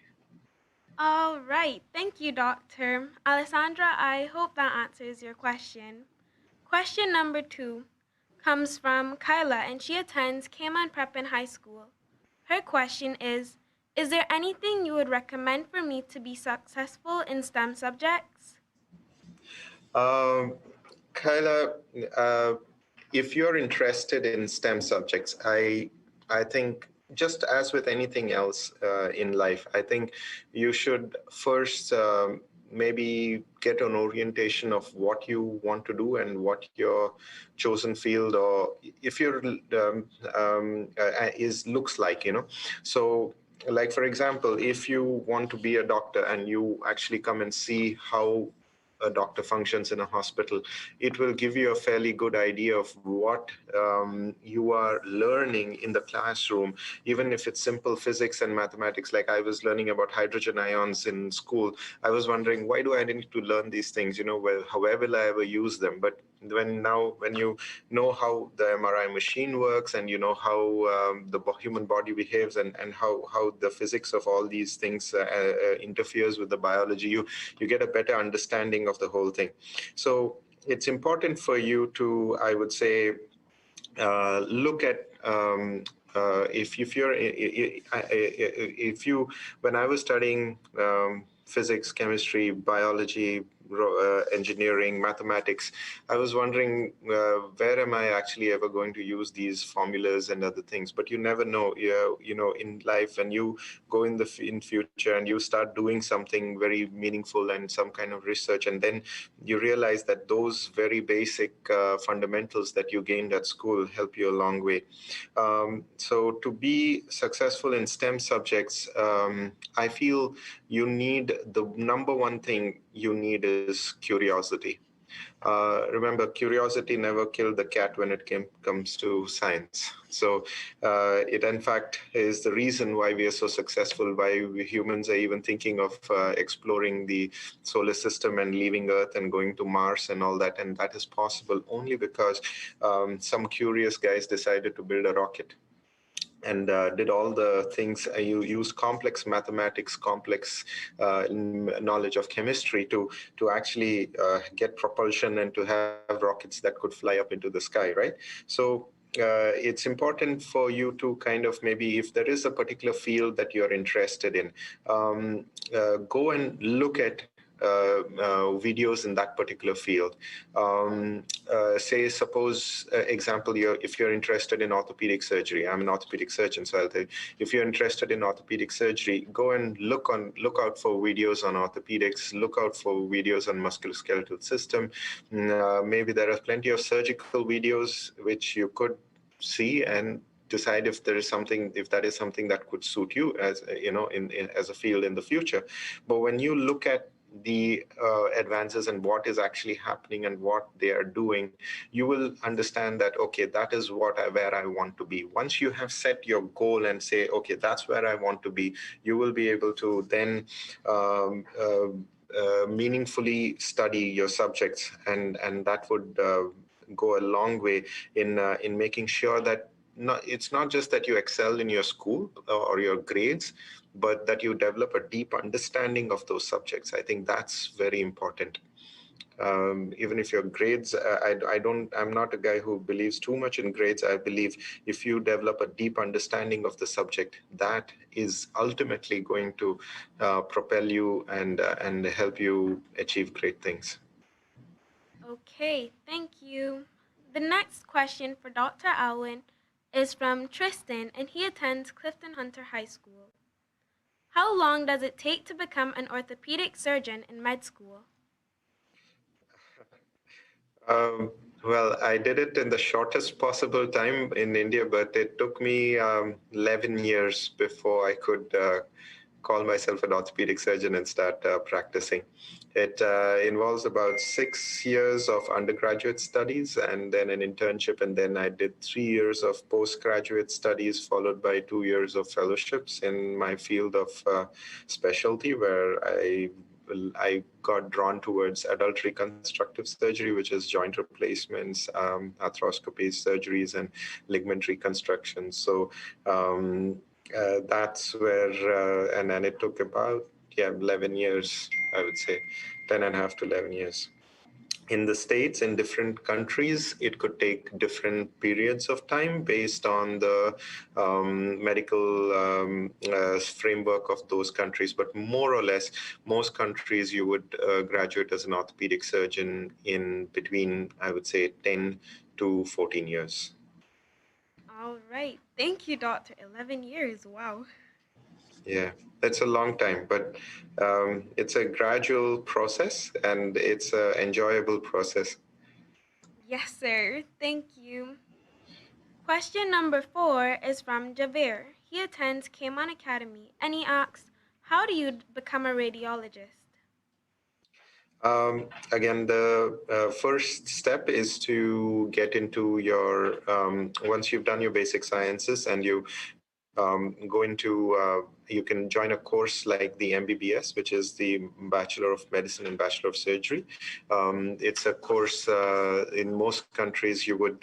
All right. Thank you, Doctor. Alessandra, I hope that answers your question. Question number 2 comes from Kyla, and she attends Cayman Prep in high school. Her question is there anything you would recommend for me to be successful in STEM subjects? Kyla, if you're interested in STEM subjects, I think just as with anything else in life, I think you should first maybe get an orientation of what you want to do and what your chosen field or if your looks like, So like, for example, if you want to be a doctor and you actually come and see how a doctor functions in a hospital, it will give you a fairly good idea of what you are learning in the classroom, even if it's simple physics and mathematics. Like I was learning about hydrogen ions in school. I was wondering, why do I need to learn these things? Well, how will I ever use them? But when you know how the MRI machine works and you know how the human body behaves and how the physics of all these things interferes with the biology, you get a better understanding of the whole thing. So it's important for you to, I would say, look at when I was studying physics, chemistry, biology, engineering, mathematics, I was wondering where am I actually ever going to use these formulas and other things. But you never know, in life, when you go in future and you start doing something very meaningful and some kind of research, and then you realize that those very basic fundamentals that you gained at school help you a long way. So to be successful in STEM subjects, I feel you need, the number one thing you need is curiosity. Remember, curiosity never killed the cat when it comes to science. So it, in fact, is the reason why we are so successful, why we humans are even thinking of exploring the solar system and leaving Earth and going to Mars and all that. And that is possible only because some curious guys decided to build a rocket and did all the things. You use complex mathematics, complex knowledge of chemistry to actually get propulsion and to have rockets that could fly up into the sky, right? So it's important for you to kind of, maybe if there is a particular field that you're interested in, go and look at videos in that particular field. Say, suppose, example, if you're interested in orthopedic surgery, I'm an orthopedic surgeon, so I'll tell you, if you're interested in orthopedic surgery, go and look out for videos on orthopedics, look out for videos on musculoskeletal system. Maybe there are plenty of surgical videos which you could see and decide if that is something that could suit you as as a field in the future. But when you look at the advances and what is actually happening and what they are doing, you will understand that, okay, that is where I want to be. Once you have set your goal and say, okay, that's where I want to be, you will be able to then meaningfully study your subjects, and that would go a long way in making sure that it's not just that you excel in your school or your grades, but that you develop a deep understanding of those subjects. I think that's very important. Even if your grades, I'm not a guy who believes too much in grades. I believe if you develop a deep understanding of the subject, that is ultimately going to propel you and help you achieve great things. Okay, thank you. The next question for Dr. Alwyn is from Tristan, and he attends Clifton Hunter High School. How long does it take to become an orthopedic surgeon in med school? Well, I did it in the shortest possible time in India, but it took me 11 years before I could call myself an orthopedic surgeon and start practicing. It involves about 6 years of undergraduate studies and then an internship, and then I did 3 years of postgraduate studies followed by 2 years of fellowships in my field of specialty, where I got drawn towards adult reconstructive surgery, which is joint replacements, arthroscopies, surgeries, and ligament reconstructions. So that's where, and then it took about 11 years, I would say, 10 and a half to 11 years. in the States, in different countries, it could take different periods of time based on the medical framework of those countries. But more or less, most countries you would graduate as an orthopedic surgeon in between, I would say, 10 to 14 years. All right. Thank you, Doctor. 11 years. Wow. Yeah, that's a long time, but it's a gradual process and it's an enjoyable process. Yes, sir. Thank you. Question number 4 is from Javier. He attends Cayman Academy and he asks, how do you become a radiologist? Again, the first step is to get into your, once you've done your basic sciences and you go into, you can join a course like the MBBS, which is the Bachelor of Medicine and Bachelor of Surgery. It's a course in most countries you would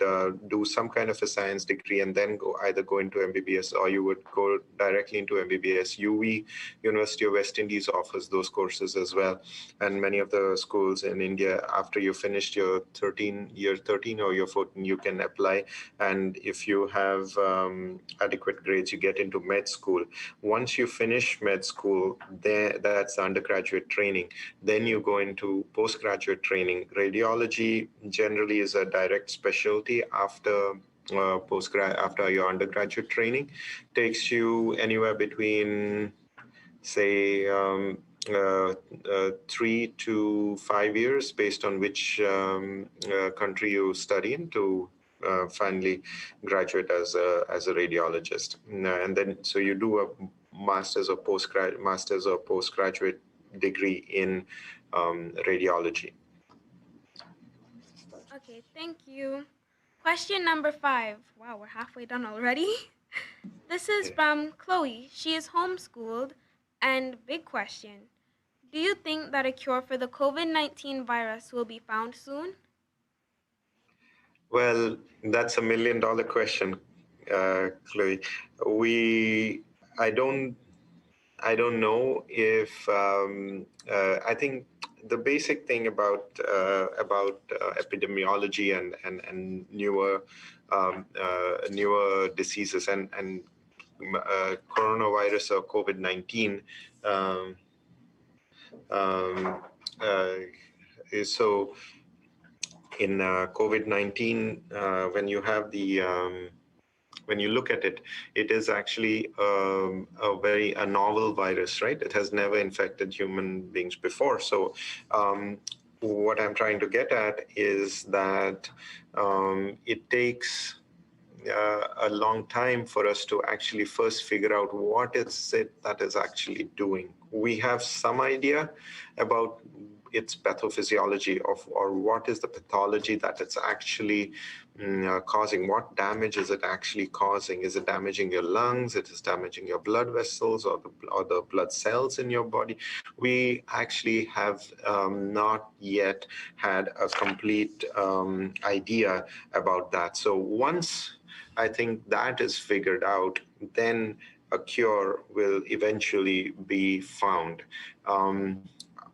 do some kind of a science degree and then either go into MBBS or you would go directly into MBBS. UWI, University of West Indies, offers those courses as well. And many of the schools in India, after you finished your year 13 or your 14, you can apply. And if you have adequate grades, you get into med school. Once you finish med school, that's undergraduate training. Then you go into postgraduate training. Radiology generally is a direct specialty after after your undergraduate training. Takes you anywhere between, say, 3 to 5 years, based on which country you study in, to finally graduate as a radiologist. And then so you do a master's or postgraduate degree in radiology. Okay, thank you. Question number 5. Wow, we're halfway done already. This is from Chloe. She is homeschooled, and big question. Do you think that a cure for the COVID-19 virus will be found soon? Well, that's $1 million question, Chloe. I don't know if I think the basic thing about epidemiology and newer diseases and coronavirus or COVID-19 is so. In COVID-19, when you have when you look at it, it is actually a novel virus, right? It has never infected human beings before. So what I'm trying to get at is that it takes a long time for us to actually first figure out what is it that is actually doing. We have some idea about its pathophysiology or what is the pathology that it's actually causing. What damage is it actually causing? Is it damaging your lungs? It is damaging your blood vessels or the blood cells in your body? We actually have not yet had a complete idea about that. So once I think that is figured out, then a cure will eventually be found.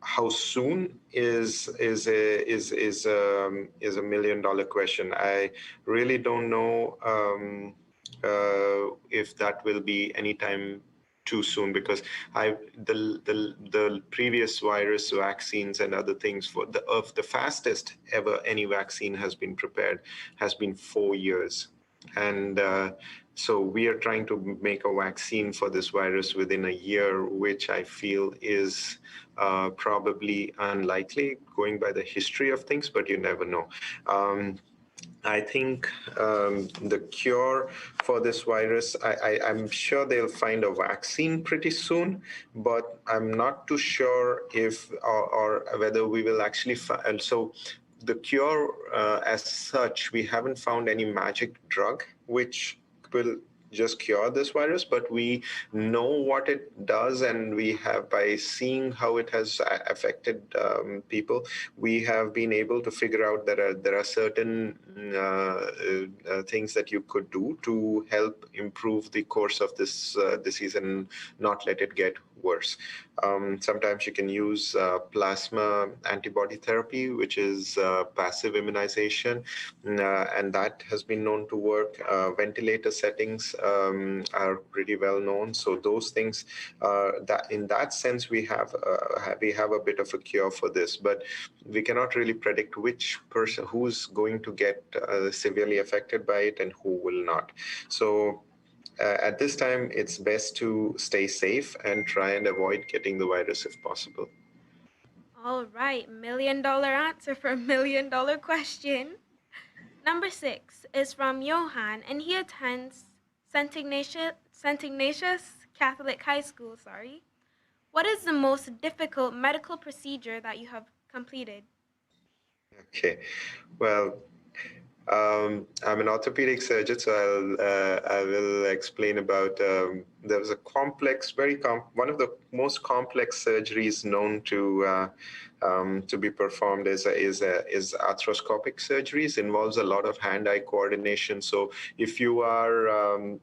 How soon is a $1 million question. I really don't know if that will be anytime too soon, because the previous virus vaccines and other things of the fastest ever any vaccine has been prepared has been 4 years. And so we are trying to make a vaccine for this virus within a year, which I feel is probably unlikely, going by the history of things, but you never know. I think the cure for this virus, I'm sure they'll find a vaccine pretty soon, but I'm not too sure if or whether we will actually find. So the cure as such, we haven't found any magic drug which will just cure this virus, but we know what it does, and we have, by seeing how it has affected people, we have been able to figure out that there are certain things that you could do to help improve the course of this disease and not let it get worse. Sometimes you can use plasma antibody therapy, which is passive immunization, and that has been known to work. Ventilator settings are pretty well known. So those things, that in that sense, we have a bit of a cure for this, but we cannot really predict which person who's going to get severely affected by it and who will not. So at this time, it's best to stay safe and try and avoid getting the virus if possible. All right, $1 million answer for $1 million question. Number 6 is from Johan, and he attends St. Ignatius Catholic High School. What is the most difficult medical procedure that you have completed? Okay, well, I'm an orthopedic surgeon, so I will explain about. There was a complex, one of the most complex surgeries known to be performed is arthroscopic surgeries. Involves a lot of hand-eye coordination. So if you are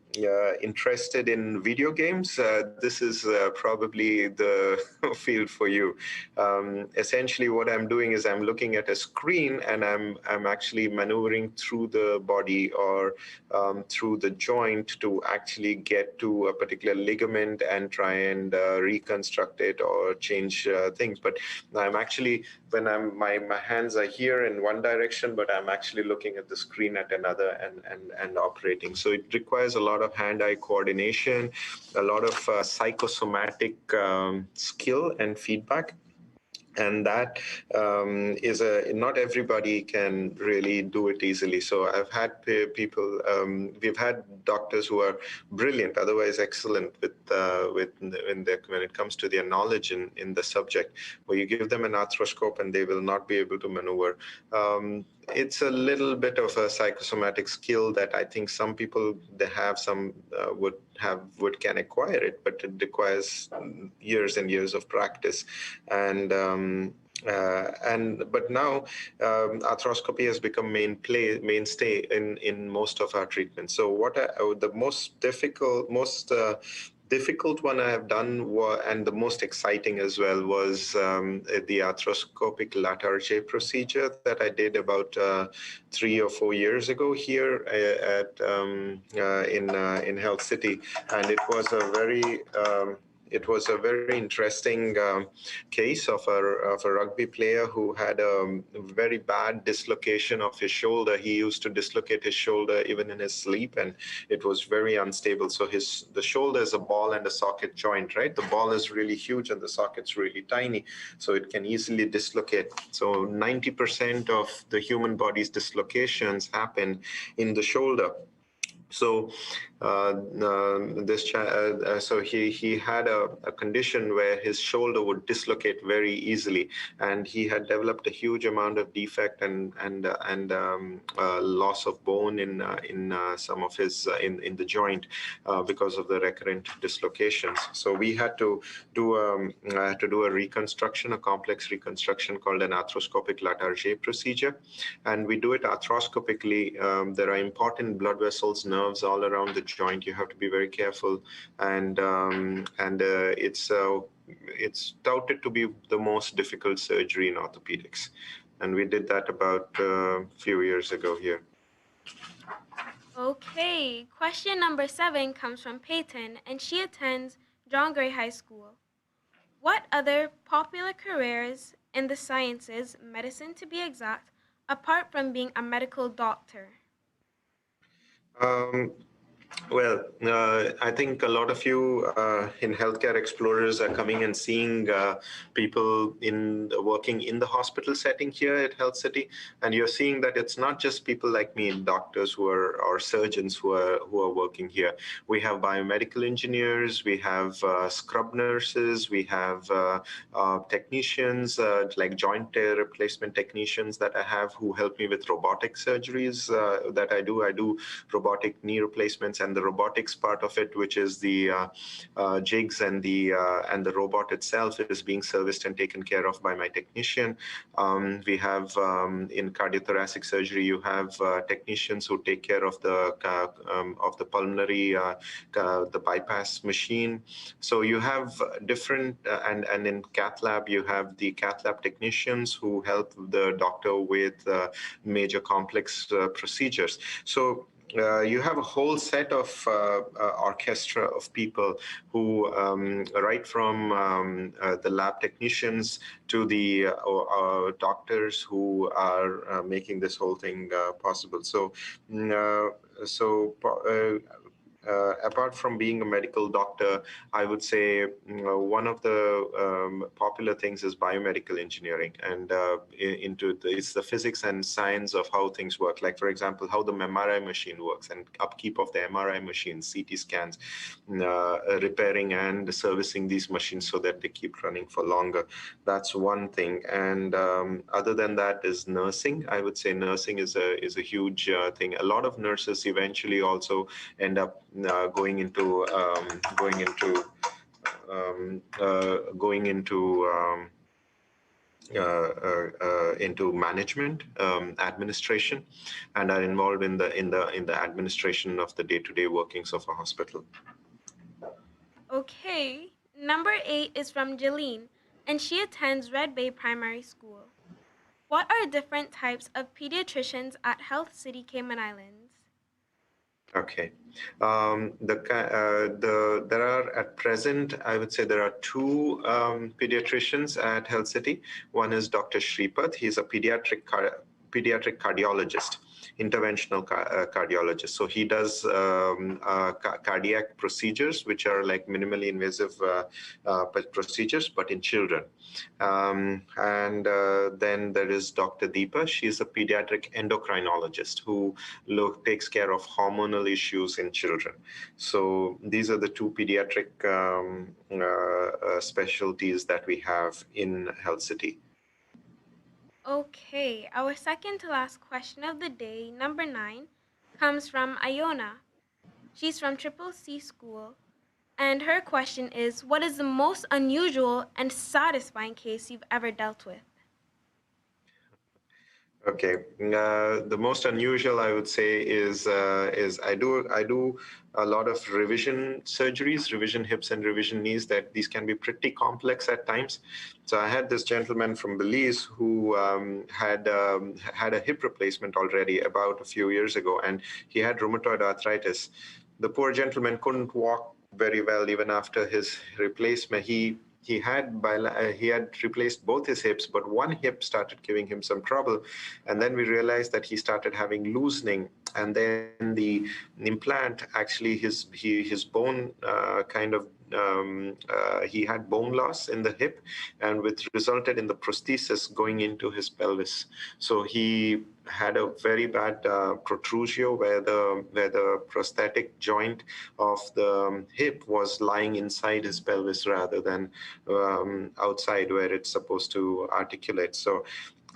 interested in video games, this is probably the field for you. Essentially, what I'm doing is I'm looking at a screen and I'm actually maneuvering through the body or through the joint to actually get to a particular ligament and try and reconstruct it or change things. But I'm actually, when my hands are here in one direction, but I'm actually looking at the screen at another and operating. So it requires a lot of hand-eye coordination, a lot of psychosomatic skill and feedback. And that is not everybody can really do it easily. So I've had people, we've had doctors who are brilliant, otherwise excellent when it comes to their knowledge in the subject, where you give them an arthroscope and they will not be able to maneuver. It's a little bit of a psychosomatic skill that I think some people they have, some can acquire it, but it requires years and years of practice. But now arthroscopy has become mainstay in most of our treatments. So the most difficult one I have done, and the most exciting as well, was the arthroscopic Latarjet procedure that I did about 3 or 4 years ago here in Health City, and it was a very interesting case of a rugby player who had a very bad dislocation of his shoulder. He used to dislocate his shoulder even in his sleep, and it was very unstable. So the shoulder is a ball and a socket joint, right? The ball is really huge and the socket's really tiny, so it can easily dislocate. So 90% of the human body's dislocations happen in the shoulder. So so he had a condition where his shoulder would dislocate very easily, and he had developed a huge amount of defect and loss of bone in some of his in the joint because of the recurrent dislocations. So we had to do a reconstruction, a complex reconstruction called an arthroscopic Latarjet procedure, and we do it arthroscopically. There are important blood vessels, nerves all around the joint. You have to be very careful, and it's touted to be the most difficult surgery in orthopedics, and we did that about a few years ago here. Okay, question number 7 comes from Peyton, and she attends John Gray High School. What other popular careers in the sciences, medicine to be exact, apart from being a medical doctor? Well, I think a lot of you in Healthcare Explorers are coming and seeing people working in the hospital setting here at Health City, and you're seeing that it's not just people like me, doctors or surgeons who are working here. We have biomedical engineers, we have scrub nurses, we have technicians like joint replacement technicians that I have who help me with robotic surgeries that I do. I do robotic knee replacements instruments and the robotics part of it, which is the jigs and the robot itself, is being serviced and taken care of by my technician. We have in cardiothoracic surgery, you have technicians who take care of the pulmonary, the bypass machine. So you have different, and in cath lab, you have the cath lab technicians who help the doctor with major complex procedures. So you have a whole set of orchestra of people who, right from the lab technicians to the doctors who are making this whole thing possible. So, apart from being a medical doctor, I would say one of the popular things is biomedical engineering, and it's the physics and science of how things work. Like, for example, how the MRI machine works and upkeep of the MRI machines, CT scans, repairing and servicing these machines so that they keep running for longer. That's one thing. And other than that is nursing. I would say nursing is a huge thing. A lot of nurses eventually also end up going into management, administration, and are involved in the administration of the day-to-day workings of a hospital. Okay, number 8 is from Jeline, and she attends Red Bay Primary School. What are different types of pediatricians at Health City Cayman Islands? Okay. There are at present, I would say there are 2 pediatricians at Health City. One is Dr. Shripath. He's a pediatric cardiologist, interventional cardiologist. So he does cardiac procedures, which are like minimally invasive procedures, but in children. And then there is Dr. Deepa. She's a pediatric endocrinologist who takes care of hormonal issues in children. So these are the 2 pediatric specialties that we have in Health City. Okay, our second to last question of the day, number 9, comes from Iona. She's from Triple C School, and her question is, what is the most unusual and satisfying case you've ever dealt with? Okay, the most unusual I would say is I do a lot of revision surgeries, revision hips and revision knees. That these can be pretty complex at times. So I had this gentleman from Belize who had a hip replacement already about a few years ago, and he had rheumatoid arthritis. The poor gentleman couldn't walk very well even after his replacement. He had replaced both his hips, but one hip started giving him some trouble. And then we realized that he started having loosening. And then the implant, actually, his bone he had bone loss in the hip, and which resulted in the prosthesis going into his pelvis. So he had a very bad protrusio where the prosthetic joint of the hip was lying inside his pelvis rather than outside where it's supposed to articulate. So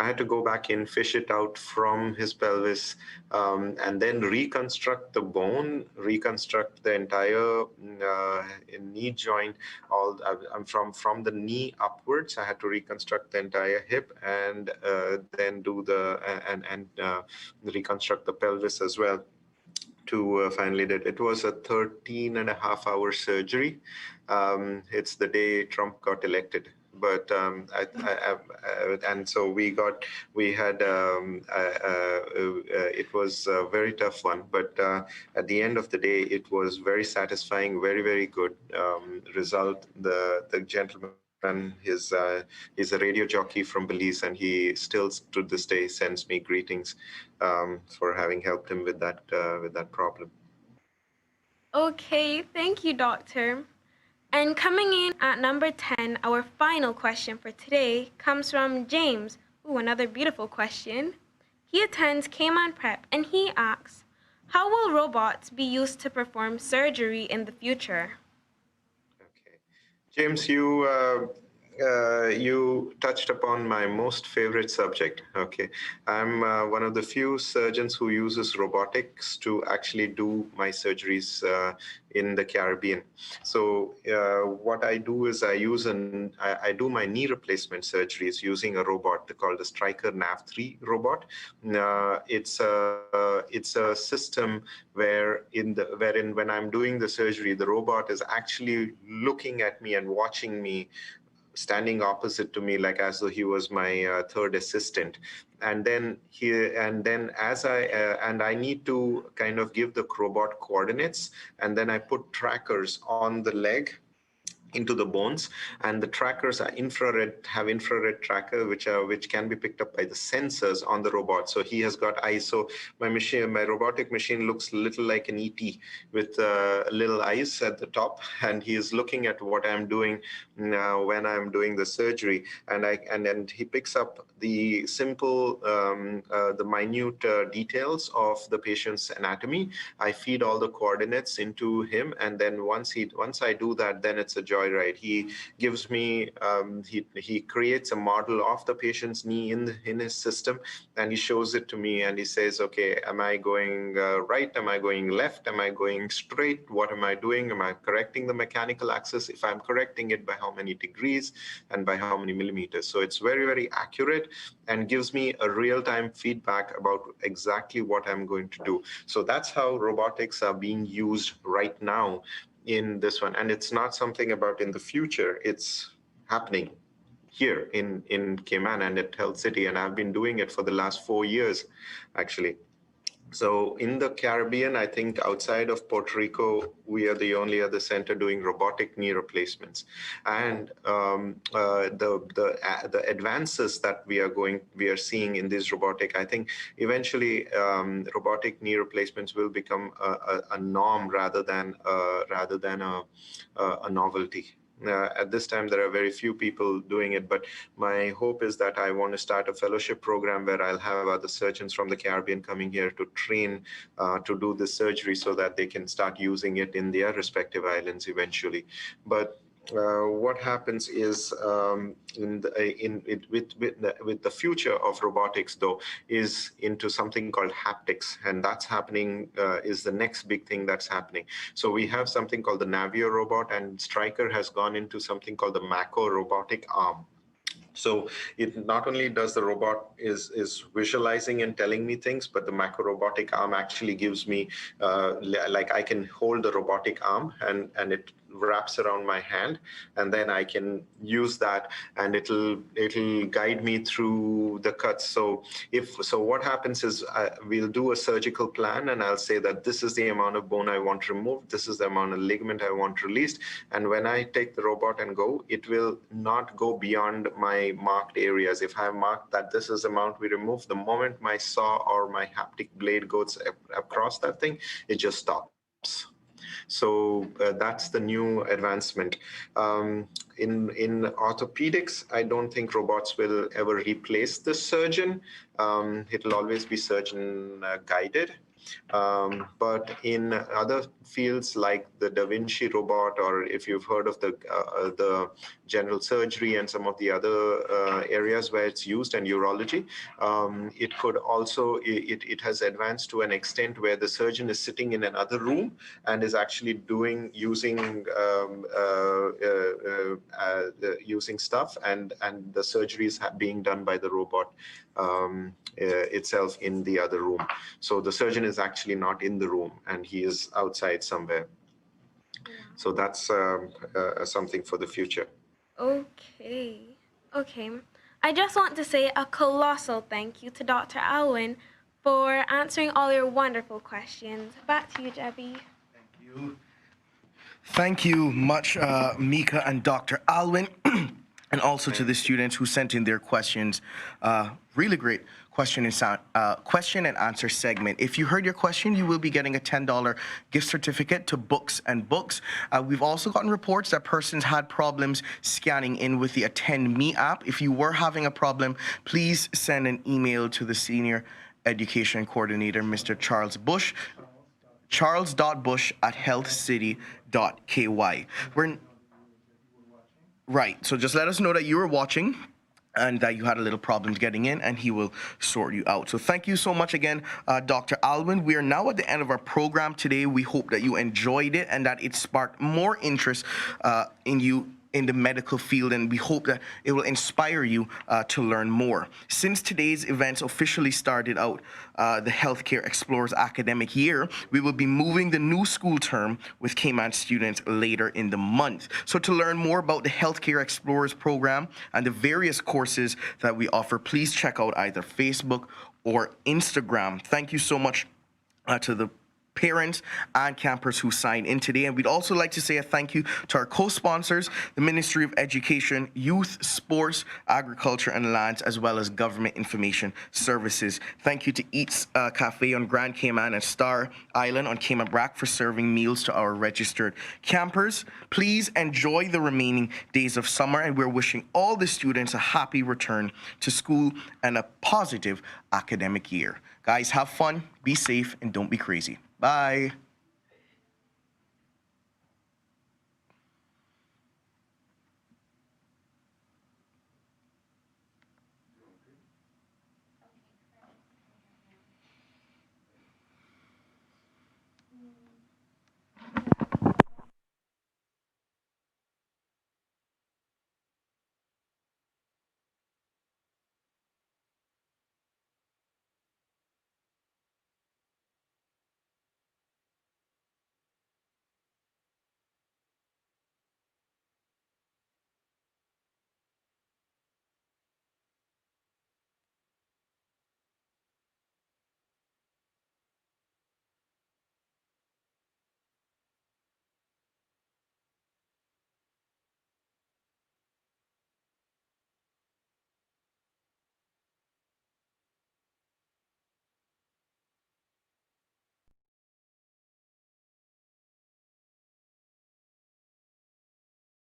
I had to go back in, fish it out from his pelvis, and then reconstruct the bone, reconstruct the entire knee joint, from the knee upwards. I had to reconstruct the entire hip and then do reconstruct the pelvis as well. To finally did. It was a 13.5-hour surgery. It's the day Trump got elected. But and so it was a very tough one. But at the end of the day, it was very satisfying, very, very good result. The gentleman, he's a radio jockey from Belize, and he still to this day sends me greetings for having helped him with that problem. Okay, thank you, Doctor. And coming in at number 10, our final question for today comes from James. Ooh, another beautiful question. He attends Cayman Prep, and he asks, how will robots be used to perform surgery in the future? Okay. James, you touched upon my most favorite subject. Okay, I'm one of the few surgeons who uses robotics to actually do my surgeries in the Caribbean. So what I do is I do my knee replacement surgeries using a robot called the Stryker Nav3 robot. It's a system wherein when I'm doing the surgery, the robot is actually looking at me and watching me, standing opposite to me, like as though he was my third assistant. And then I need to kind of give the robot coordinates, and then I put trackers on the leg into the bones, and the trackers are infrared tracker which can be picked up by the sensors on the robot. So he has got eyes. So my robotic machine looks a little like an ET with little eyes at the top, and he is looking at what I'm doing now when I'm doing the surgery, and then he picks up the simple the minute details of the patient's anatomy. I feed all the coordinates into him, and then once I do that, then it's a joyride. He gives me he creates a model of the patient's knee in his system, and he shows it to me, and he says, okay, am I going right? Am I going left? Am I going straight? What am I doing? Am I correcting the mechanical axis? If I'm correcting it, by how many degrees and by how many millimeters? So it's very, very accurate and gives me a real-time feedback about exactly what I'm going to do. So that's how robotics are being used right now in this one. And it's not something about in the future, it's happening here in Cayman and at Health City. And I've been doing it for the last 4 years, actually. So in the Caribbean, I think outside of Puerto Rico, we are the only other center doing robotic knee replacements. And the advances that we are seeing in this robotic, I think eventually robotic knee replacements will become a norm rather than a novelty. At this time, there are very few people doing it, but my hope is that I want to start a fellowship program where I'll have other surgeons from the Caribbean coming here to train to do this surgery so that they can start using it in their respective islands eventually. But what happens is with the future of robotics, though, is into something called haptics, and that's happening is the next big thing that's happening. So we have something called the Navio robot, and Stryker has gone into something called the Mako robotic arm. So it not only does the robot is visualizing and telling me things, but the Mako robotic arm actually gives me like I can hold the robotic arm and it wraps around my hand, and then I can use that, and it'll guide me through the cuts. So what happens is we'll do a surgical plan, and I'll say that this is the amount of bone I want removed, this is the amount of ligament I want released, and when I take the robot and go, it will not go beyond my marked areas. If I mark that this is the amount we remove, the moment my saw or my haptic blade goes across that thing, it just stops. So that's the new advancement. In orthopedics, I don't think robots will ever replace the surgeon. It'll always be surgeon guided. But in other fields like the Da Vinci robot, or if you've heard of the general surgery and some of the other areas where it's used, and urology, it could also, it has advanced to an extent where the surgeon is sitting in another room and is actually using stuff, and the surgery is being done by the robot itself in the other room. So the surgeon is actually not in the room, and he is outside somewhere. So that's something for the future. Okay. I just want to say a colossal thank you to Dr. Alwyn for answering all your wonderful questions. Back to you, Debbie. Thank you much, Mika and Dr. Alwyn, and also to the students who sent in their questions. Really great question and answer segment. If you heard your question, you will be getting a $10 gift certificate to Books and Books. We've also gotten reports that persons had problems scanning in with the Attend Me app. If you were having a problem, please send an email to the Senior Education Coordinator, Mr. Charles Bush, charles.bush@healthcity.ky. Right. So just let us know that you were watching and that you had a little problems getting in, and he will sort you out. So thank you so much again, Dr. Alwyn. We are now at the end of our program today. We hope that you enjoyed it and that it sparked more interest in you in the medical field, and we hope that it will inspire you to learn more. Since today's events officially started out the Healthcare Explorers academic year, we will be moving the new school term with Cayman students later in the month. So to learn more about the Healthcare Explorers program and the various courses that we offer, please check out either Facebook or Instagram. Thank you so much to the parents and campers who signed in today. And we'd also like to say a thank you to our co-sponsors, the Ministry of Education, Youth, Sports, Agriculture and Lands, as well as Government Information Services. Thank you to Eats Cafe on Grand Cayman and Star Island on Cayman Brac for serving meals to our registered campers. Please enjoy the remaining days of summer, and we're wishing all the students a happy return to school and a positive academic year. Guys, have fun, be safe, and don't be crazy. Bye.